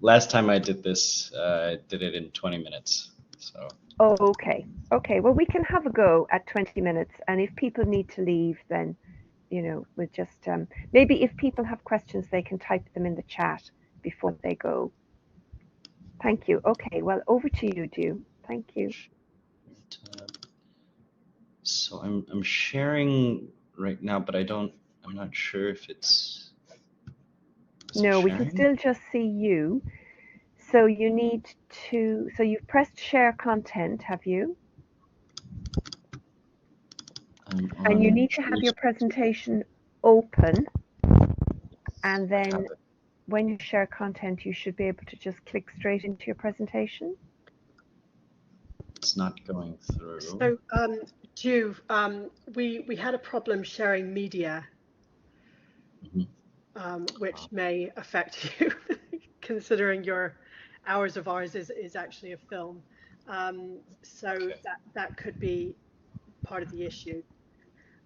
Speaker 3: Last time I did this, I did it in 20 minutes. So.
Speaker 2: Oh, okay. Okay, well, we can have a go at 20 minutes. And if people need to leave, then, you know, we'll just, maybe if people have questions, they can type them in the chat before they go. Thank you. Okay, well, over to you, Dew. Thank you.
Speaker 3: So I'm sharing right now, but I'm not sure if it's.
Speaker 2: No, we can still just see you. So you need to, so you've pressed share content, have you? And you need to have your presentation open. And then when you share content, you should be able to just click straight into your presentation.
Speaker 3: It's not going through.
Speaker 1: So, Dew, we had a problem sharing media, which may affect you, considering your hours of ours is actually a film. So that could be part of the issue.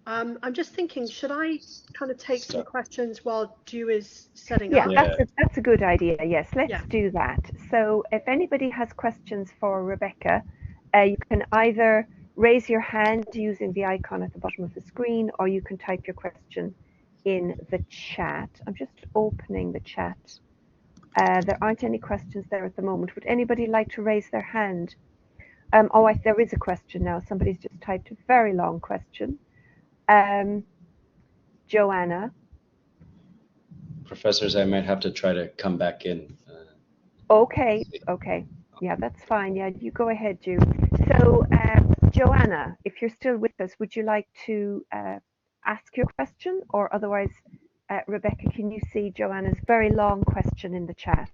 Speaker 1: I'm just thinking, should I kind of take some questions while Dew is setting up?
Speaker 2: Yeah, that's a good idea. Yes, let's do that. So if anybody has questions for Rebecca, you can either raise your hand using the icon at the bottom of the screen, or you can type your question in the chat. I'm just opening the chat. There aren't any questions there at the moment. Would anybody like to raise their hand? There is a question now. Somebody's just typed a very long question. Joanna.
Speaker 3: Professors, I might have to try to come back in.
Speaker 2: Okay. Yeah, that's fine. Yeah, you go ahead, Dew. So, Joanna, if you're still with us, would you like to ask your question? Or otherwise, Rebecca, can you see Joanna's very long question in the chat?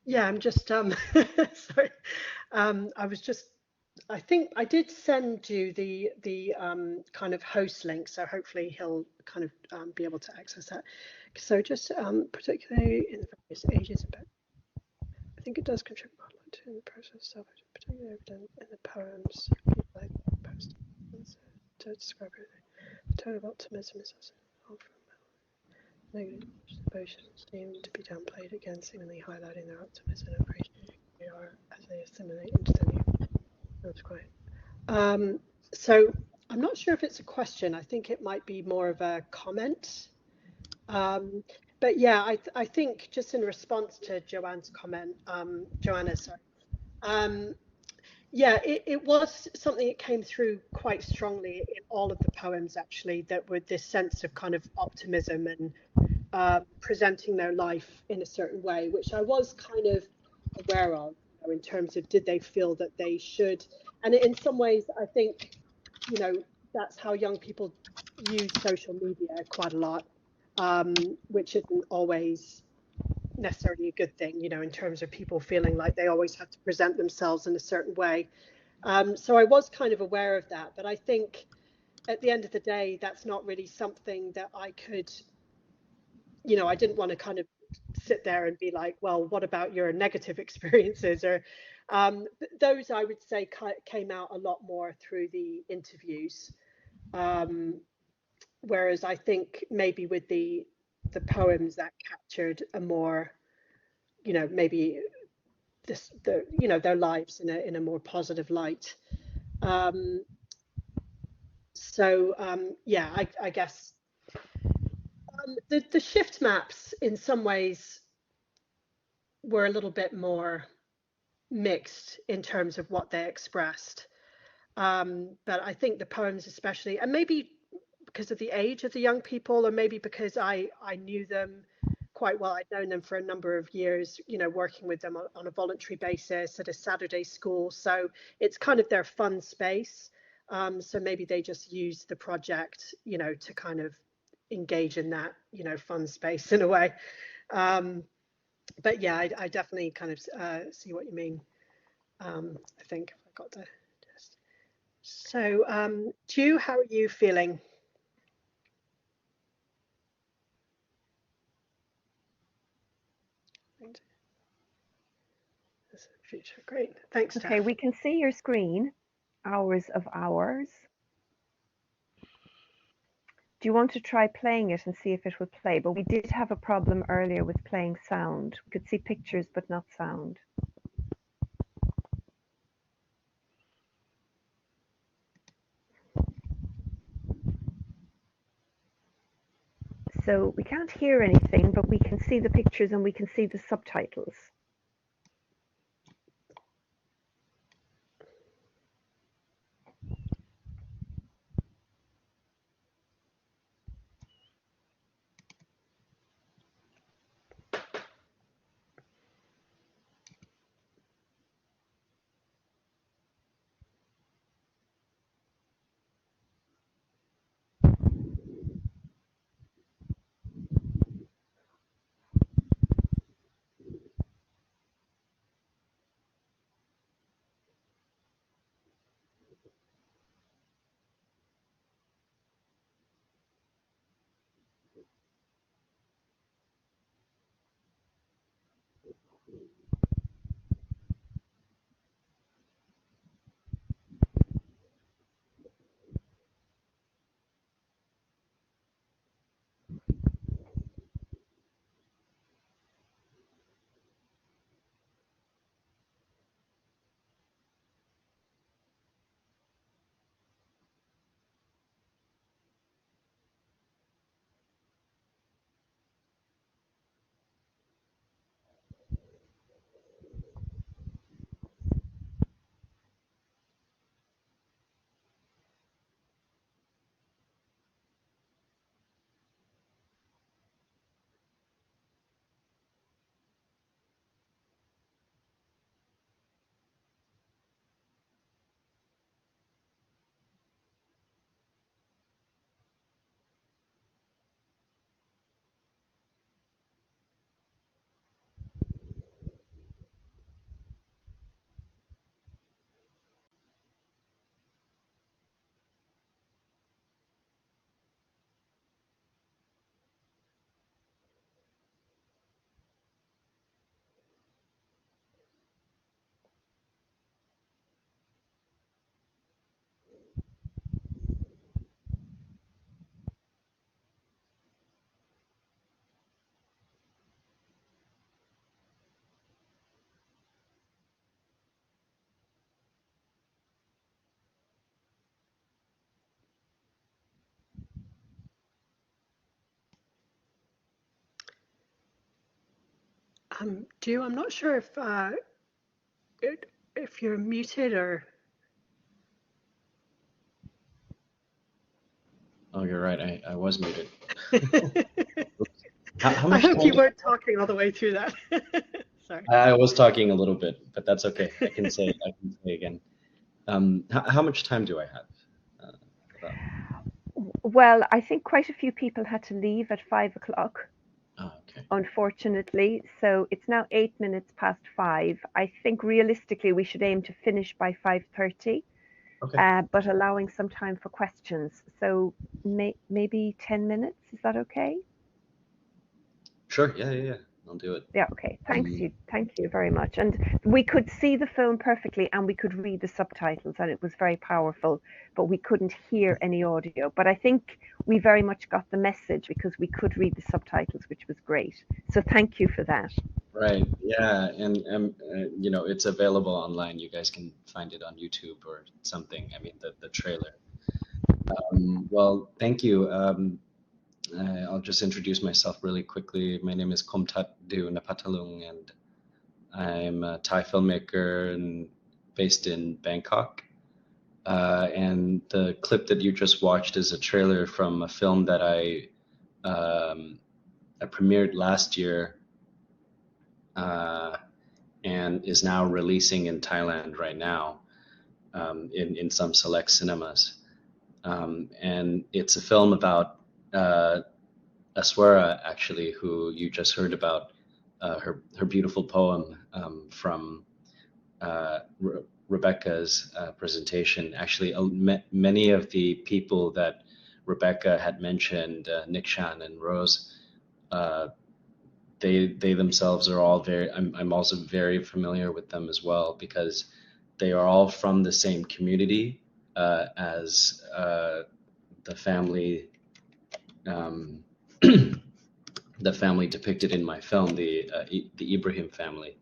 Speaker 1: Yeah, I'm just, sorry. I think I did send you the kind of host link, so hopefully he'll kind of be able to access that. So just particularly in the various ages, I think it does contribute a lot to the process itself, particularly evident in the poems. Like post. to describe everything. The tone of optimism is also negative emotions seem to be downplayed again, seemingly highlighting their optimism and appreciating who they are as they assimilate into the new. That's great. So I'm not sure if it's a question. I think it might be more of a comment. But yeah, I think just in response to Joanne's comment, Joanna, sorry. Yeah, it was something that came through quite strongly in all of the poems, actually, that were this sense of kind of optimism and presenting their life in a certain way, which I was kind of aware of, you know, in terms of did they feel that they should. And in some ways, I think, you know, that's how young people use social media quite a lot, which isn't always necessarily a good thing, you know, in terms of people feeling like they always have to present themselves in a certain way. So I was kind of aware of that, but I think at the end of the day, that's not really something that I could, you know, I didn't want to kind of sit there and be like, well, what about your negative experiences? Or those I would say came out a lot more through the interviews. Whereas I think maybe with the poems that captured a more, you know, maybe you know, their lives in a more positive light. Yeah, I guess the shift maps in some ways were a little bit more mixed in terms of what they expressed. But I think the poems especially, and maybe because of the age of the young people, or maybe because I knew them quite well. I'd known them for a number of years, you know, working with them on a voluntary basis at a Saturday school. So it's kind of their fun space. So maybe they just use the project, you know, to kind of engage in that, you know, fun space in a way. But yeah, I definitely kind of see what you mean. I think I got the gist. So, Ju, how are you feeling? Future, great. Thanks, Steph.
Speaker 2: Okay, we can see your screen, hours of hours. Do you want to try playing it and see if it would play? But we did have a problem earlier with playing sound. We could see pictures, but not sound. So we can't hear anything, but we can see the pictures and we can see the subtitles.
Speaker 1: Drew, I'm not sure if you're muted or.
Speaker 3: Oh, you're right. I was muted. How
Speaker 1: I
Speaker 3: much
Speaker 1: hope
Speaker 3: time
Speaker 1: you weren't talking all the way through that. Sorry.
Speaker 3: I was talking a little bit, but that's okay. I can say again. How much time do I have? About,
Speaker 2: Well, I think quite a few people had to leave at 5 o'clock,
Speaker 3: oh, okay.
Speaker 2: unfortunately. So it's now 8 minutes past 5. I think realistically we should aim to finish by 5:30,
Speaker 3: Okay.
Speaker 2: but allowing some time for questions. So maybe 10 minutes. Is that okay?
Speaker 3: Sure. Yeah. I'll do it.
Speaker 2: Yeah, okay. Thank you very much. And we could see the film perfectly and we could read the subtitles and it was very powerful, but we couldn't hear any audio. But I think we very much got the message because we could read the subtitles, which was great. So thank you for that.
Speaker 3: Right. Yeah. And it's available online. You guys can find it on YouTube or something. I mean, the trailer. Well, thank you. I'll just introduce myself really quickly. My name is Komtouch Napattaloong, and I'm a Thai filmmaker and based in Bangkok. And the clip that you just watched is a trailer from a film that I premiered last year and is now releasing in Thailand right now in some select cinemas. And it's a film about Aswara, actually, who you just heard about, her beautiful poem from Rebecca's presentation. Actually, many of the people that Rebecca had mentioned, Nikshan and Rose, they themselves are all very. I'm also very familiar with them as well because they are all from the same community as the family. The family depicted in my film, the Ibrahim family,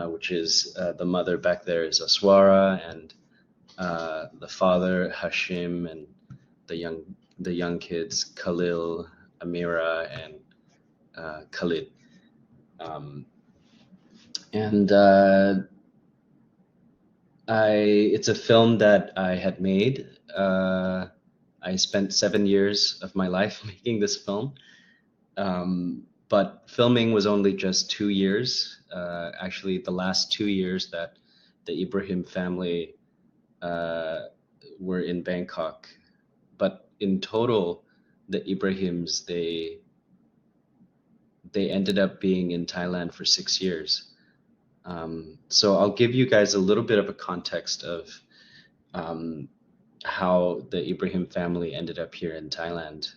Speaker 3: which is the mother back there is Aswara, and the father Hashim, and the young kids Khalil, Amira, and Khalid. And it's a film that I had made. I spent 7 years of my life making this film. But filming was only just 2 years. Actually, the last 2 years that the Ibrahim family were in Bangkok. But in total, the Ibrahims, they ended up being in Thailand for 6 years. So I'll give you guys a little bit of a context of how the Ibrahim family ended up here in Thailand.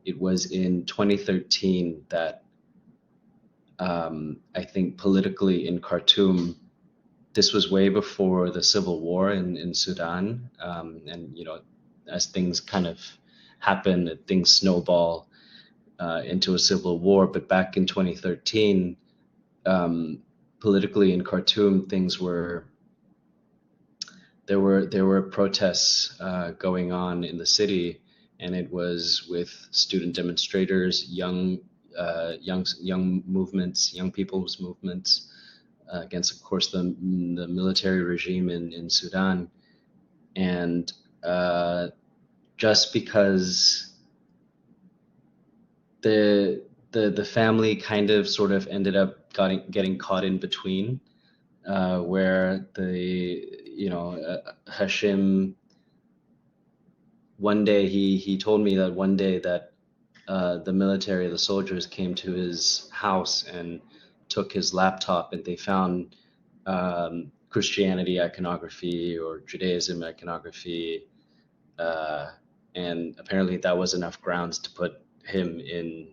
Speaker 3: It was in 2013 that I think politically in Khartoum, this was way before the civil war in Sudan. And, as things kind of happen, things snowball into a civil war. But back in 2013, politically in Khartoum, there were protests going on in the city. And it was with student demonstrators, young movements, young people's movements against, of course, the military regime in Sudan. And just because the family kind of sort of ended up getting caught in between, where Hashim. One day he told me that one day that the military, the soldiers came to his house and took his laptop, and they found Christianity iconography or Judaism iconography, and apparently that was enough grounds to put him in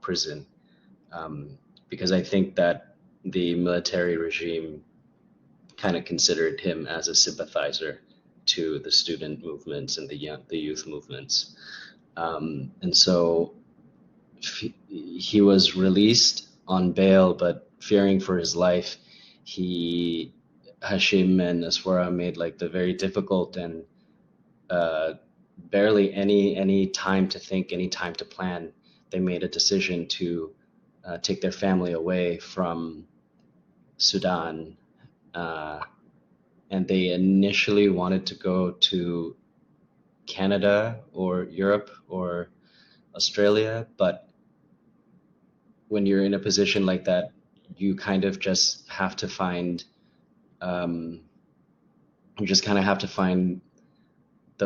Speaker 3: prison, because I think that the military regime kind of considered him as a sympathizer to the student movements and the youth movements. And so he was released on bail, but fearing for his life, Hashim and Aswara made like the very difficult and barely any time to think, any time to plan. They made a decision to take their family away from Sudan, and they initially wanted to go to Canada or Europe or Australia, but when you're in a position like that, you kind of just have to find the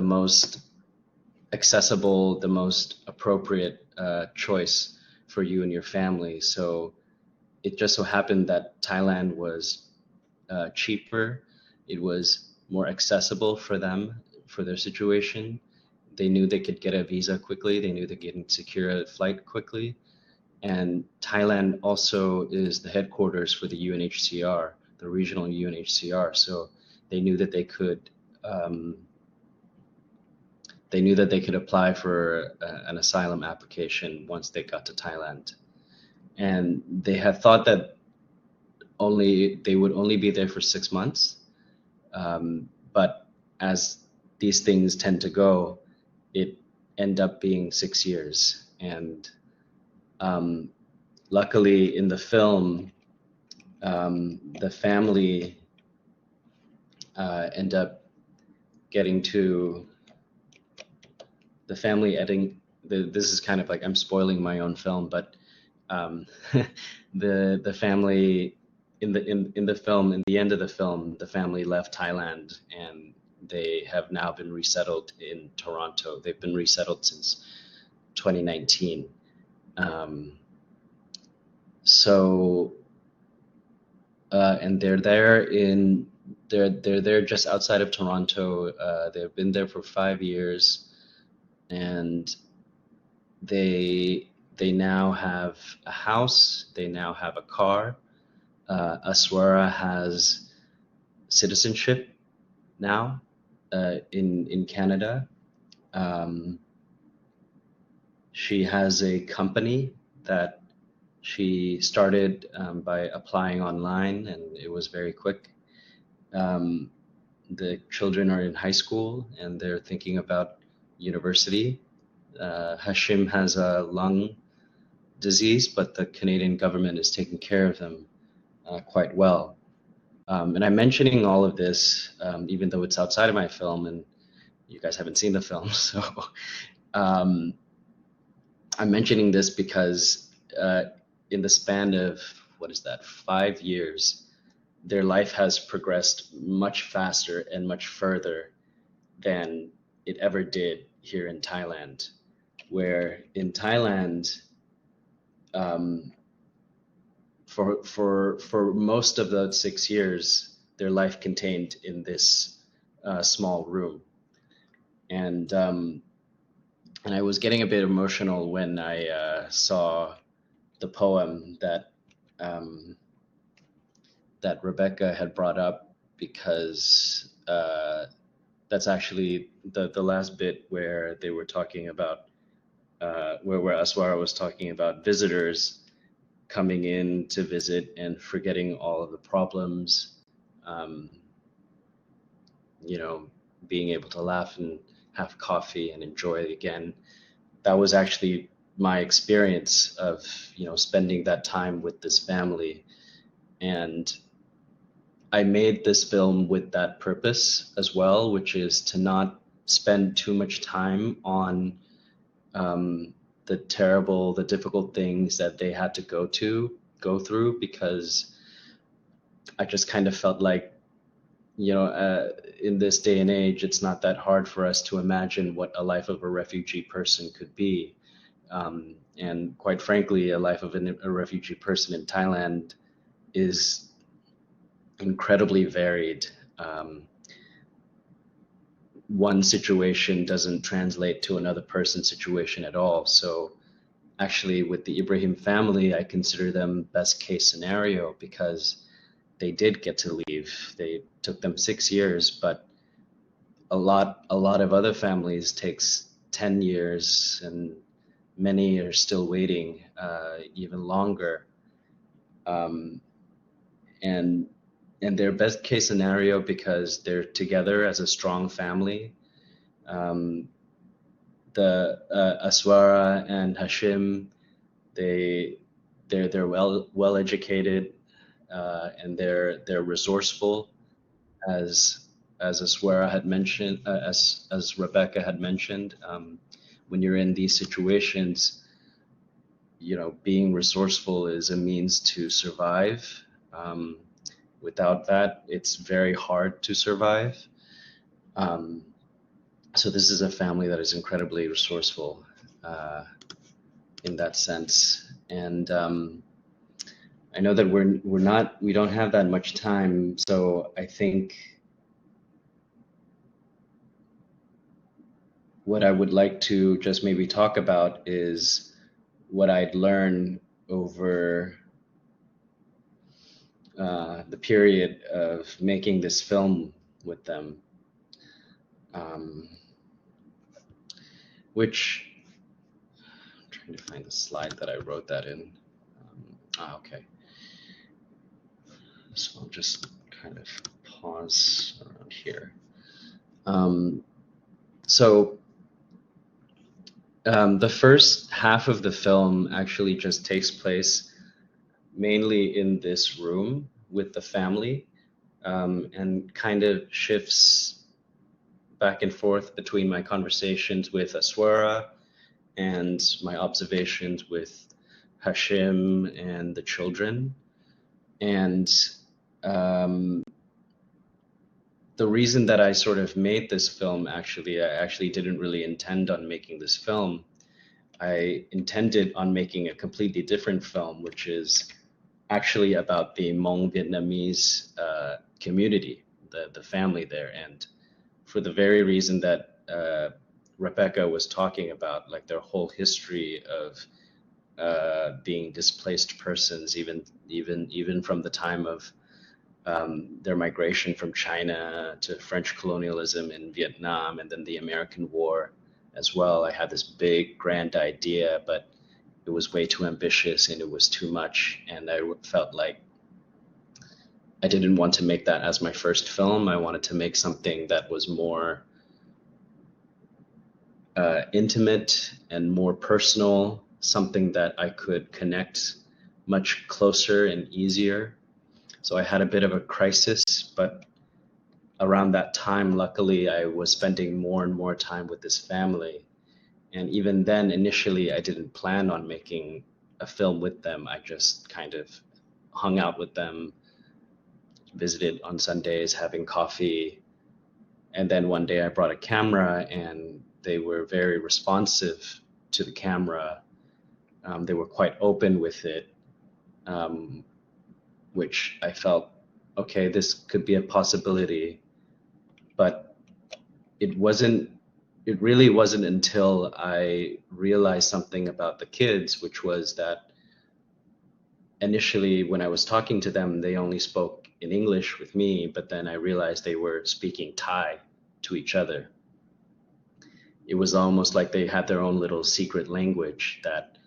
Speaker 3: most accessible, the most appropriate choice for you and your family. So it just so happened that Thailand was cheaper. It was more accessible for them, for their situation. They knew they could get a visa quickly. They knew they could secure a flight quickly. And Thailand also is the headquarters for the UNHCR, the regional UNHCR. So they knew that they could apply for an asylum application once they got to Thailand. And they had thought that they would only be there for 6 months. But as these things tend to go, it ended up being 6 years. And luckily in the film, the family end up getting to, the family ending, this is kind of like I'm spoiling my own film, but the family in the film, in the end of the film, the family left Thailand and they have now been resettled in Toronto. They've been resettled since 2019. And they're there just outside of Toronto. They've been there for 5 years, and they now have a house. They now have a car. Aswara has citizenship now in Canada. She has a company that she started by applying online, and it was very quick. The children are in high school and they're thinking about university. Hashim has a lung disease, but the Canadian government is taking care of them quite well. And I'm mentioning all of this, even though it's outside of my film and you guys haven't seen the film. So I'm mentioning this because in the span of, 5 years, their life has progressed much faster and much further than it ever did here in Thailand, where in Thailand, for most of the 6 years, their life contained in this small room. And I was getting a bit emotional when I saw the poem that Rebecca had brought up, because that's actually the last bit where they were talking about where Aswara was talking about visitors coming in to visit and forgetting all of the problems, being able to laugh and have coffee and enjoy it again. That was actually my experience of, spending that time with this family. And I made this film with that purpose as well, which is to not spend too much time on the difficult things that they had to go through, because I just kind of felt like, in this day and age, it's not that hard for us to imagine what a life of a refugee person could be. And quite frankly, a life of a refugee person in Thailand is incredibly varied. One situation doesn't translate to another person's situation at all. So actually with the Ibrahim family, I consider them best case scenario, because they did get to leave. They took them 6 years, but a lot of other families takes 10 years, and many are still waiting even longer. And their best case scenario, because they're together as a strong family. The Aswara and Hashim, they they're well educated, and they're resourceful, as Aswara had mentioned, as Rebecca had mentioned. When you're in these situations, being resourceful is a means to survive. Without that, it's very hard to survive. So this is a family that is incredibly resourceful in that sense. And I know that we don't have that much time, so I think what I would like to just maybe talk about is what I'd learned over the period of making this film with them, which I'm trying to find the slide that I wrote that in. Okay. So I'll just kind of pause around here. The first half of the film actually just takes place mainly in this room with the family, and kind of shifts back and forth between my conversations with Aswara and my observations with Hashim and the children. And the reason that I sort of made this film, I actually didn't really intend on making this film. I intended on making a completely different film, which is actually about the Hmong Vietnamese community, the family there. And for the very reason that Rebecca was talking about, like their whole history of being displaced persons, even from the time of their migration from China to French colonialism in Vietnam, and then the American War as well. I had this big grand idea, but it was way too ambitious and it was too much. And I felt like I didn't want to make that as my first film. I wanted to make something that was more intimate and more personal, something that I could connect much closer and easier. So I had a bit of a crisis, but around that time, luckily, I was spending more and more time with this family. And even then, initially, I didn't plan on making a film with them. I just kind of hung out with them, visited on Sundays, having coffee. And then one day I brought a camera and they were very responsive to the camera. They were quite open with it, which I felt, okay, this could be a possibility. But it really wasn't until I realized something about the kids, which was that initially when I was talking to them, they only spoke in English with me, but then I realized they were speaking Thai to each other. It was almost like they had their own little secret language that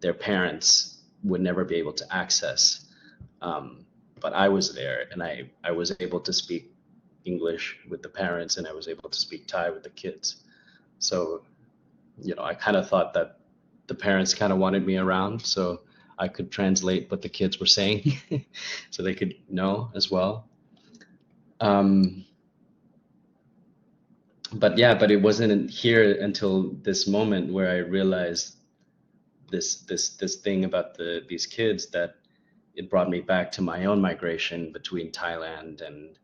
Speaker 3: their parents would never be able to access. But I was there, and I was able to speak English with the parents, and I was able to speak Thai with the kids. So, I kind of thought that the parents kind of wanted me around so I could translate what the kids were saying so they could know as well. But it wasn't here until this moment where I realized this thing about these kids, that it brought me back to my own migration between Thailand and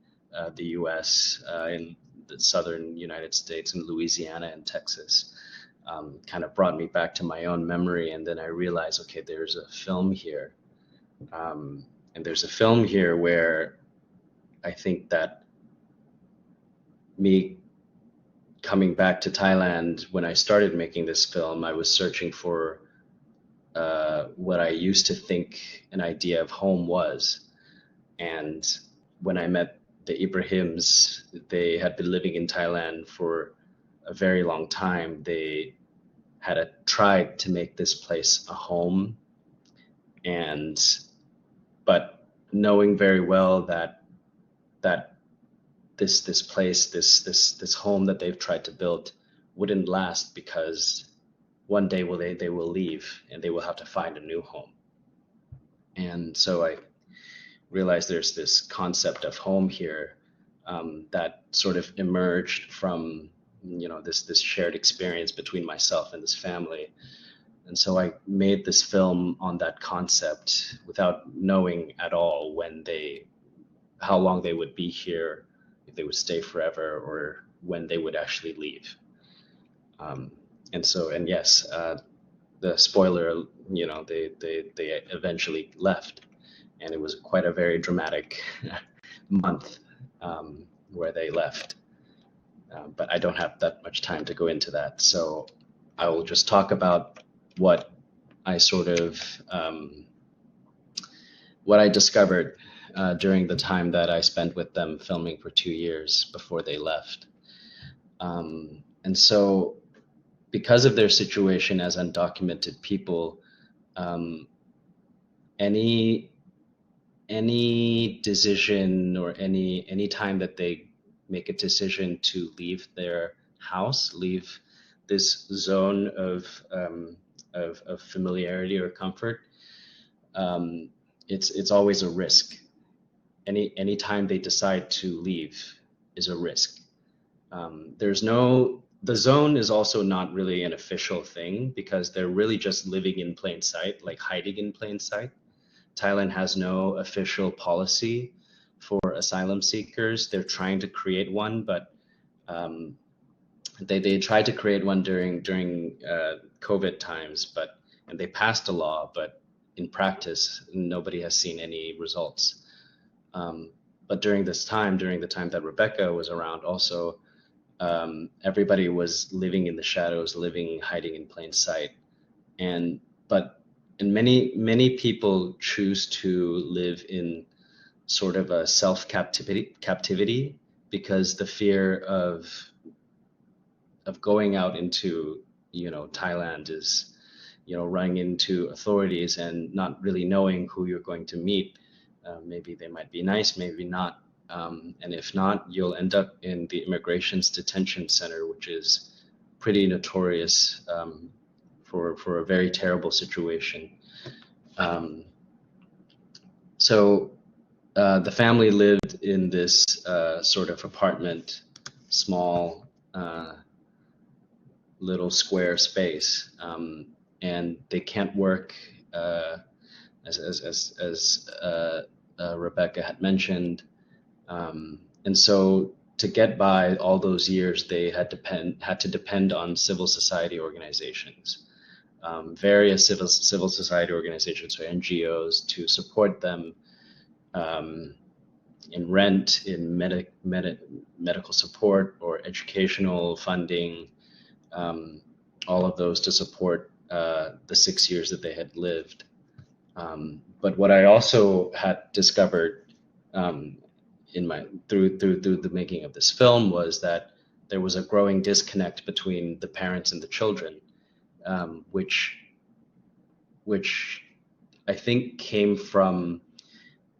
Speaker 3: the US, in the southern United States, in Louisiana and Texas. Kind of brought me back to my own memory. And then I realized, okay, there's a film here. And there's a film here where I think that me coming back to Thailand, when I started making this film, I was searching for what I used to think an idea of home was. And when I met the Ibrahims, they had been living in Thailand for a very long time. They had tried to make this place a home, but knowing very well that this place, this home that they've tried to build wouldn't last, because one day they will leave and they will have to find a new home. And so I realized there's this concept of home here that sort of emerged from, this shared experience between myself and this family. And so I made this film on that concept without knowing at all how long they would be here, if they would stay forever, or when they would actually leave. And yes, the spoiler, they eventually left, and it was quite a very dramatic month where they left. But I don't have that much time to go into that, so I will just talk about what I what I discovered during the time that I spent with them filming for 2 years before they left. And so, because of their situation as undocumented people, any decision or any time that they make a decision to leave their house, leave this zone of familiarity or comfort, it's always a risk. Any time they decide to leave is a risk. The zone is also not really an official thing, because they're really just living in plain sight, like hiding in plain sight. Thailand has no official policy for asylum seekers. They're trying to create one, but they tried to create one during COVID times, and they passed a law, but in practice, nobody has seen any results. But during the time that Rebecca was around, also, everybody was living in the shadows, hiding in plain sight. And many people choose to live in sort of a captivity, because the fear of going out into, Thailand is, running into authorities and not really knowing who you're going to meet. Maybe they might be nice, maybe not. And if not, you'll end up in the immigration's detention center, which is pretty notorious for a very terrible situation. So the family lived in this sort of apartment, small little square space, and they can't work, as Rebecca had mentioned. And so to get by all those years, they had to depend on civil society organizations, various civil society organizations, or NGOs, to support them in rent, in medical support, or educational funding, all of those to support the 6 years that they had lived. But what I also had discovered through the making of this film was that there was a growing disconnect between the parents and the children, which I think came from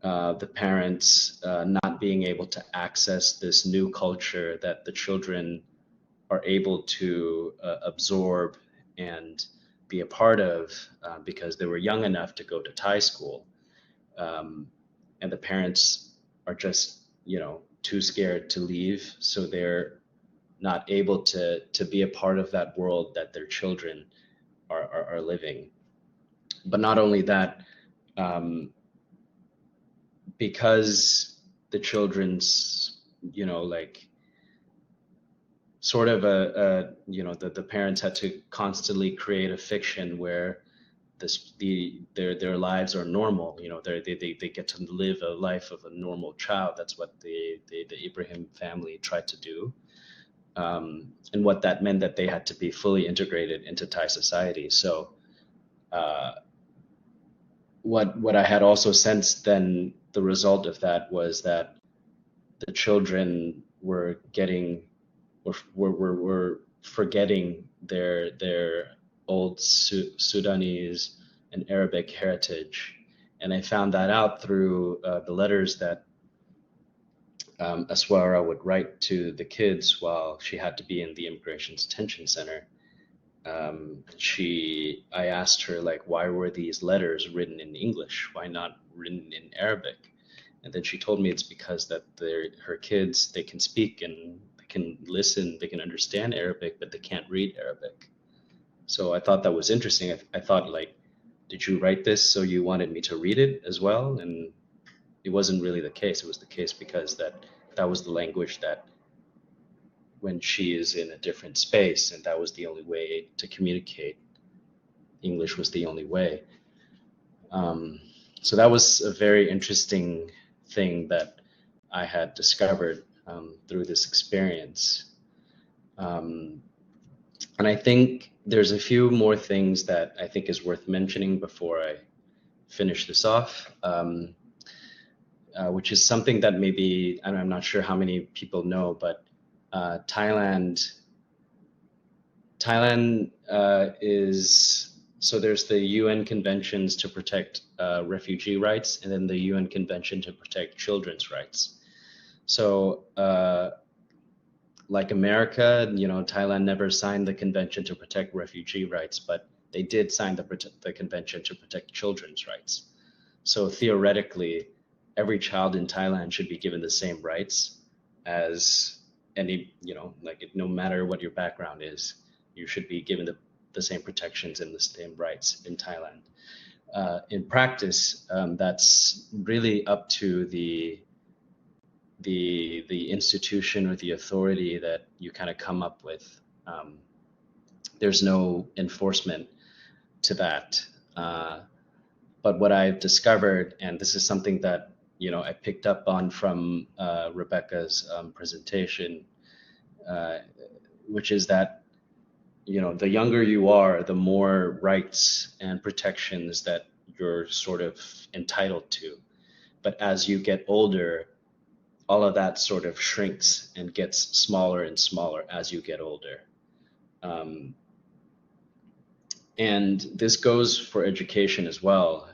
Speaker 3: the parents not being able to access this new culture that the children are able to absorb and be a part of, because they were young enough to go to Thai school, and the parents are just too scared to leave, so they're not able to be a part of that world that their children are living. But not only that, because the children's sort of the parents had to constantly create a fiction where their lives are normal. They get to live a life of a normal child. That's what the Ibrahim family tried to do, and what that meant, that they had to be fully integrated into Thai society. So what I had also sensed then, the result of that was that the children were forgetting their old Sudanese and Arabic heritage. And I found that out through the letters that Aswara would write to the kids while she had to be in the immigration detention center. I asked her, like, why were these letters written in English? Why not written in Arabic? And then she told me it's because that her kids, they can speak and they can listen, they can understand Arabic, but they can't read Arabic. So I thought that was interesting. I thought, like, did you write this so you wanted me to read it as well? And it wasn't really the case. It was the case because that was the language that, when she is in a different space, and that was the only way to communicate, English was the only way. So that was a very interesting thing that I had discovered through this experience. And I think there's a few more things that I think is worth mentioning before I finish this off, which is something that maybe, and I'm not sure how many people know, but Thailand is, so there's the UN conventions to protect refugee rights, and then the UN convention to protect children's rights. So like America, Thailand never signed the convention to protect refugee rights, but they did sign the convention to protect children's rights. So theoretically, every child in Thailand should be given the same rights as any, like, no matter what your background is, you should be given the same protections and the same rights in Thailand. In practice, that's really up to the institution or the authority that you kind of come up with. There's no enforcement to that. But what I've discovered, and this is something that I picked up on from Rebecca's presentation, which is that the younger you are, the more rights and protections that you're sort of entitled to. But as you get older, all of that sort of shrinks and gets smaller and smaller as you get older. And this goes for education as well.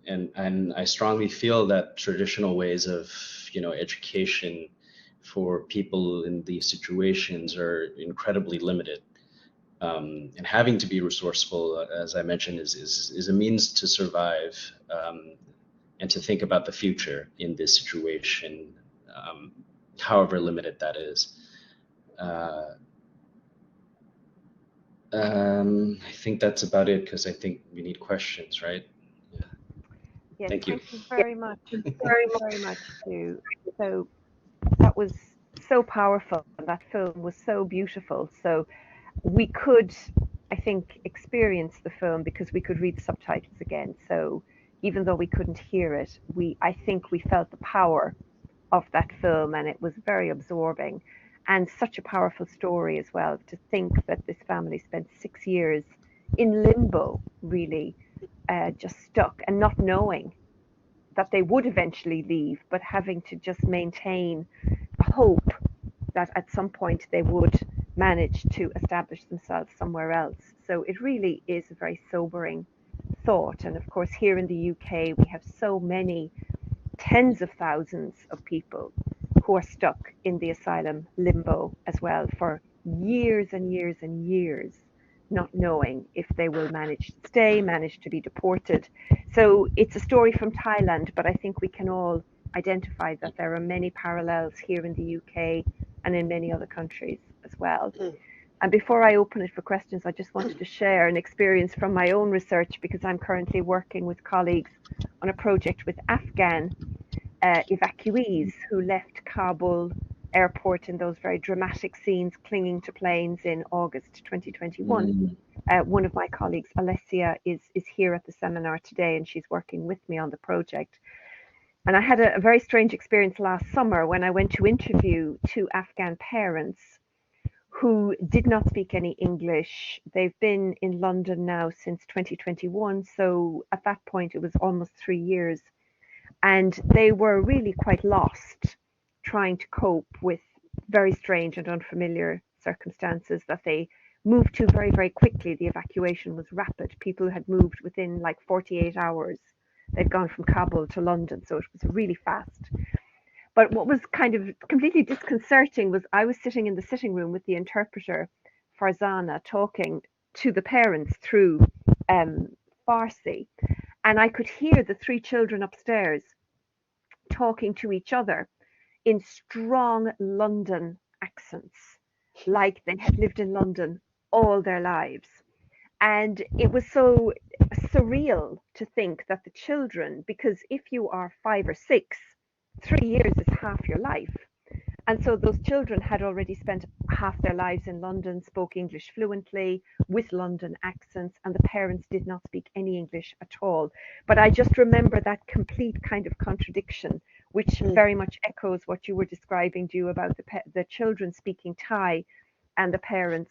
Speaker 3: And I strongly feel that traditional ways of, education for people in these situations are incredibly limited. And having to be resourceful, as I mentioned, is a means to survive, and to think about the future in this situation, however limited that is. I think that's about it, because I think we need questions, right? Yeah.
Speaker 2: Yes,
Speaker 3: thank you
Speaker 2: very much. Very much, too. So that was so powerful, and that film was so beautiful. So we could, I think, experience the film because we could read the subtitles again. So even though we couldn't hear it, I think we felt the power of that film, and it was very absorbing, and such a powerful story as well, to think that this family spent 6 years in limbo, really, just stuck and not knowing that they would eventually leave, but having to just maintain a hope that at some point they would manage to establish themselves somewhere else. So it really is a very sobering thought. And of course, here in the UK, we have so many tens of thousands of people who are stuck in the asylum limbo as well for years and years and years, not knowing if they will manage to stay, manage to be deported. So it's a story from Thailand, but I think we can all identify that there are many parallels here in the UK and in many other countries as well. And before I open it for questions, I just wanted to share an experience from my own research, because I'm currently working with colleagues on a project with Afghan evacuees who left Kabul airport in those very dramatic scenes clinging to planes in August 2021. One of my colleagues, Alessia, is here at the seminar today, and she's working with me on the project. And I had a very strange experience last summer when I went to interview 2 Afghan parents who did not speak any English. They've been in London now since 2021, so at that point it was almost 3 years. And they were really quite lost, trying to cope with very strange and unfamiliar circumstances that they moved to very, very quickly. The evacuation was rapid. People had moved within like 48 hours. They'd gone from Kabul to London, so it was really fast. But what was kind of completely disconcerting was I was sitting in the sitting room with the interpreter Farzana talking to the parents through Farsi, and I could hear the three children upstairs talking to each other in strong London accents, like they had lived in London all their lives. And it was so surreal to think that the children, because if you are 5 or 6, 3 years is half your life. And so those children had already spent half their lives in London, spoke English fluently with London accents, and the parents did not speak any English at all. But I just remember that complete kind of contradiction, which very much echoes what you were describing, Ju, about the children speaking Thai and the parents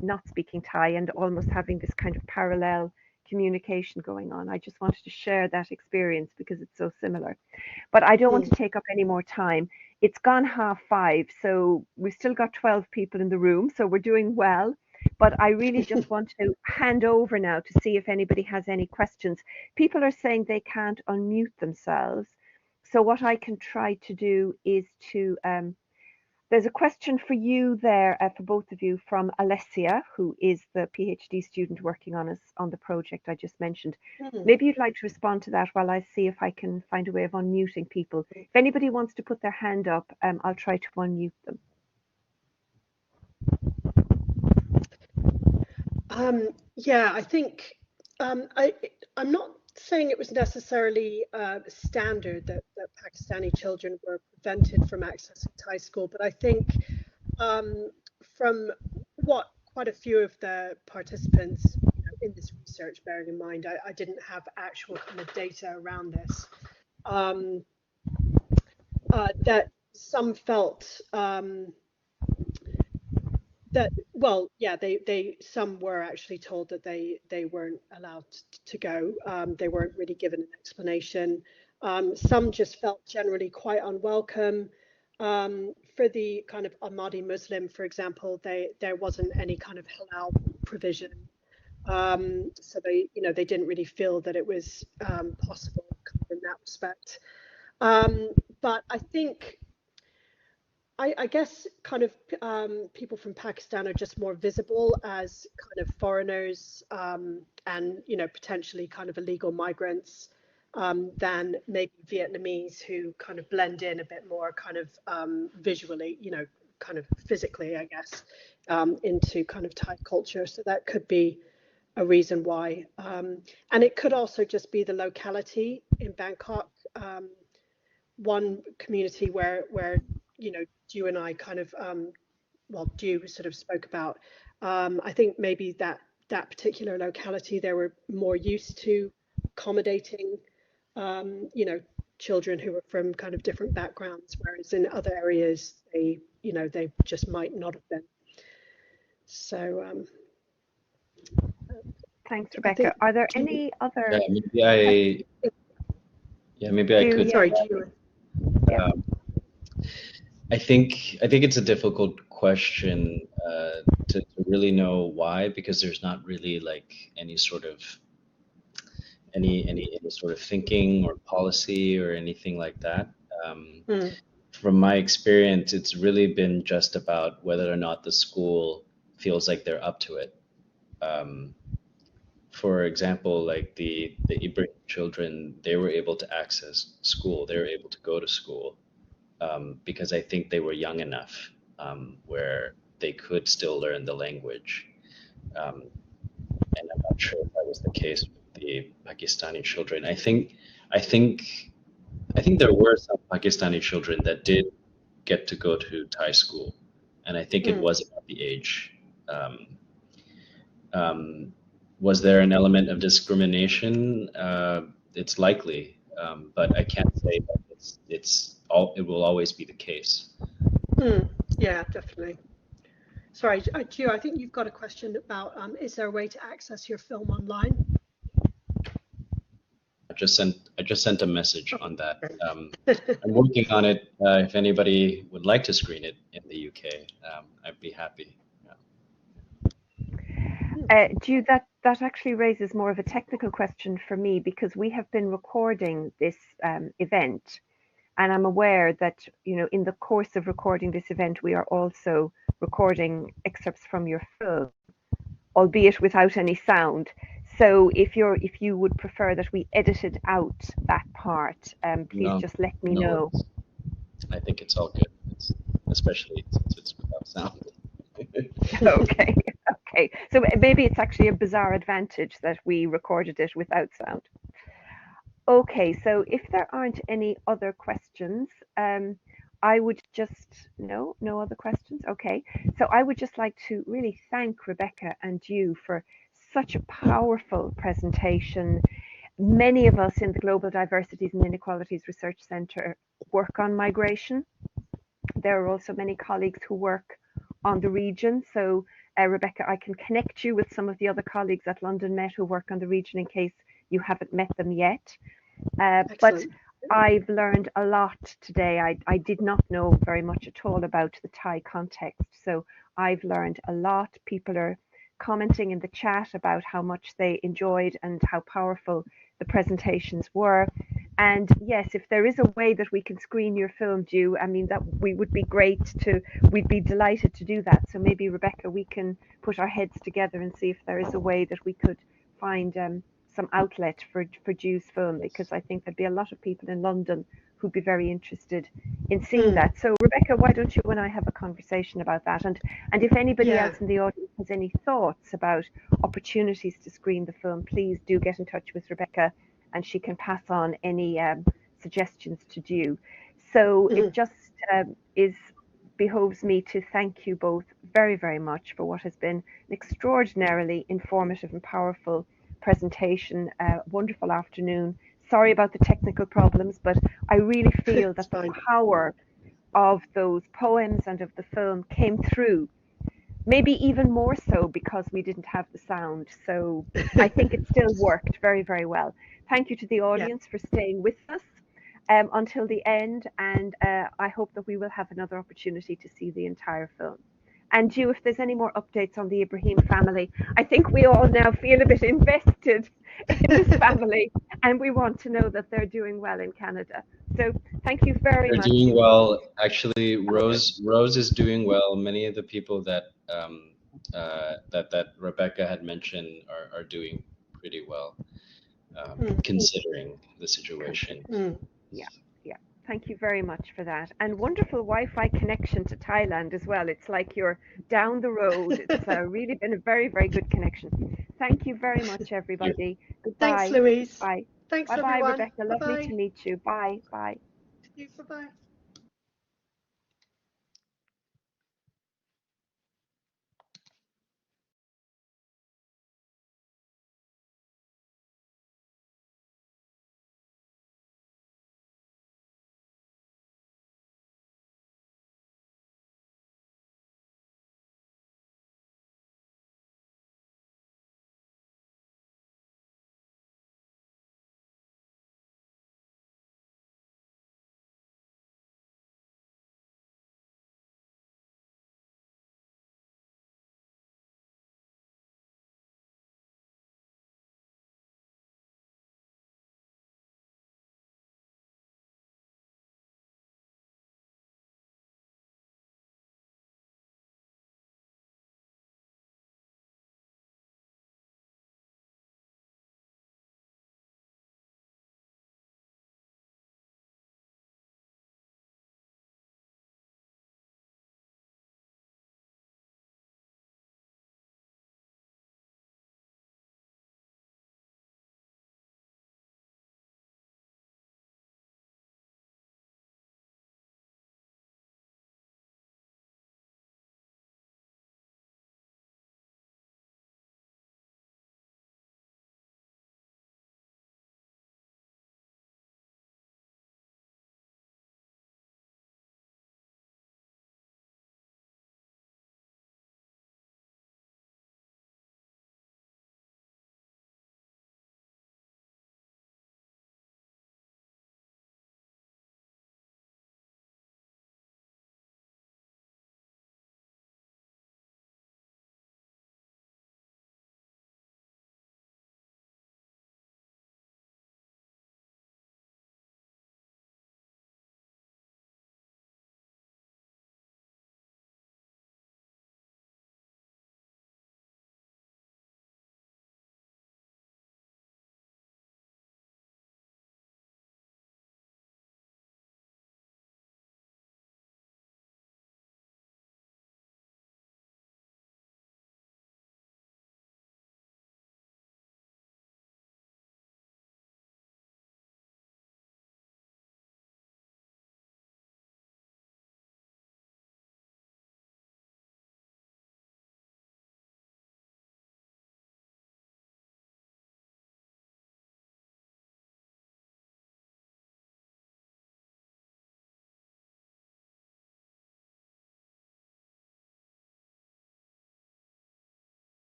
Speaker 2: not speaking Thai, and almost having this kind of parallel communication going on. I just wanted to share that experience because it's so similar. But I don't want to take up any more time. It's gone 5:30, so we've still got 12 people in the room, so we're doing well. But I really just want to hand over now to see if anybody has any questions. People are saying they can't unmute themselves. So what I can try to do is to there's a question for you there, for both of you, from Alessia, who is the PhD student working on the project I just mentioned. Maybe you'd like to respond to that while I see if I can find a way of unmuting people. If anybody wants to put their hand up, I'll try to unmute them.
Speaker 1: Yeah, I think I'm not saying it was necessarily standard that Pakistani children were prevented from accessing Thai school, but I think from what quite a few of the participants in this research, bearing in mind I didn't have actual kind of data around this, that some felt that, well, yeah, some were actually told that they weren't allowed to go. They weren't really given an explanation. Some just felt generally quite unwelcome. For the kind of Ahmadi Muslim, for example, there wasn't any kind of halal provision. So they didn't really feel that it was possible in that respect. But I think, I guess kind of people from Pakistan are just more visible as kind of foreigners and potentially kind of illegal migrants than maybe Vietnamese, who kind of blend in a bit more kind of visually, kind of physically, I guess, into kind of Thai culture. So that could be a reason why. And it could also just be the locality in Bangkok. One community where Ju and I kind of Ju sort of spoke about. I think maybe that particular locality, they were more used to accommodating children who were from kind of different backgrounds, whereas in other areas they just might not have been. So
Speaker 2: thanks, Rebecca. Are there any other?
Speaker 3: Maybe I could.
Speaker 1: Sorry, Ju.
Speaker 3: I think it's a difficult question to really know why, because there's not really like any sort of thinking or policy or anything like that. From my experience, it's really been just about whether or not the school feels like they're up to it. For example, like the Ibrahim children, they were able to access school. They were able to go to school because I think they were young enough where they could still learn the language. And I'm not sure if that was the case with the Pakistani children. I think there were some Pakistani children that did get to go to Thai school, and I think it was about the age. Was there an element of discrimination? It's likely, but I can't say that it will always be the case.
Speaker 1: Yeah, definitely. Sorry, Ju, I think you've got a question about is there a way to access your film online?
Speaker 3: I just sent a message on that. I'm working on it. If anybody would like to screen it in the UK, I'd be happy.
Speaker 2: Ju, that actually raises more of a technical question for me, because we have been recording this event, and I'm aware that in the course of recording this event we are also recording excerpts from your film, albeit without any sound. So if you would prefer that we edited out that part, please just let me know.
Speaker 3: I think it's all good, especially since it's without sound.
Speaker 2: Okay. So maybe it's actually a bizarre advantage that we recorded it without sound. Okay, so if there aren't any other questions, I would just, no other questions? Okay, so I would just like to really thank Rebecca and you for such a powerful presentation. Many of us in the Global Diversities and Inequalities Research Centre work on migration. There are also many colleagues who work on the region. So Rebecca, I can connect you with some of the other colleagues at London Met who work on the region in case you haven't met them yet. But I've learned a lot today. I did not know very much at all about the Thai context. So I've learned a lot. People are commenting in the chat about how much they enjoyed and how powerful the presentations were. And yes, if there is a way that we can screen your film, Ju, I mean, that we'd be delighted to do that. So maybe, Rebecca, we can put our heads together and see if there is a way that we could find some outlet for Ju's film, because I think there'd be a lot of people in London who'd be very interested in seeing that. So Rebecca, why don't you and I have a conversation about that? And if anybody else in the audience has any thoughts about opportunities to screen the film, please do get in touch with Rebecca and she can pass on any suggestions to Ju. So it just behoves me to thank you both very, very much for what has been an extraordinarily informative and powerful presentation. Wonderful afternoon. Sorry about the technical problems, but I really feel that the power of those poems and of the film came through, maybe even more so because we didn't have the sound. So I think it still worked very, very well. Thank you to the audience for staying with us until the end, and I hope that we will have another opportunity to see the entire film. And Ju, if there's any more updates on the Ibrahim family, I think we all now feel a bit invested in this family, and we want to know that they're doing well in Canada. So thank you very much.
Speaker 3: They're doing well. Actually, Rose is doing well. Many of the people that that Rebecca had mentioned are doing pretty well, considering the situation.
Speaker 2: Yeah. Thank you very much for that. And wonderful Wi-Fi connection to Thailand as well. It's like you're down the road. It's really been a very, very good connection. Thank you very much, everybody. Goodbye.
Speaker 1: Thanks, Louise.
Speaker 2: Bye.
Speaker 1: Thanks,
Speaker 2: Bye-bye,
Speaker 1: everyone.
Speaker 2: Rebecca. Lovely to meet you. Bye. Bye.
Speaker 1: Bye-bye.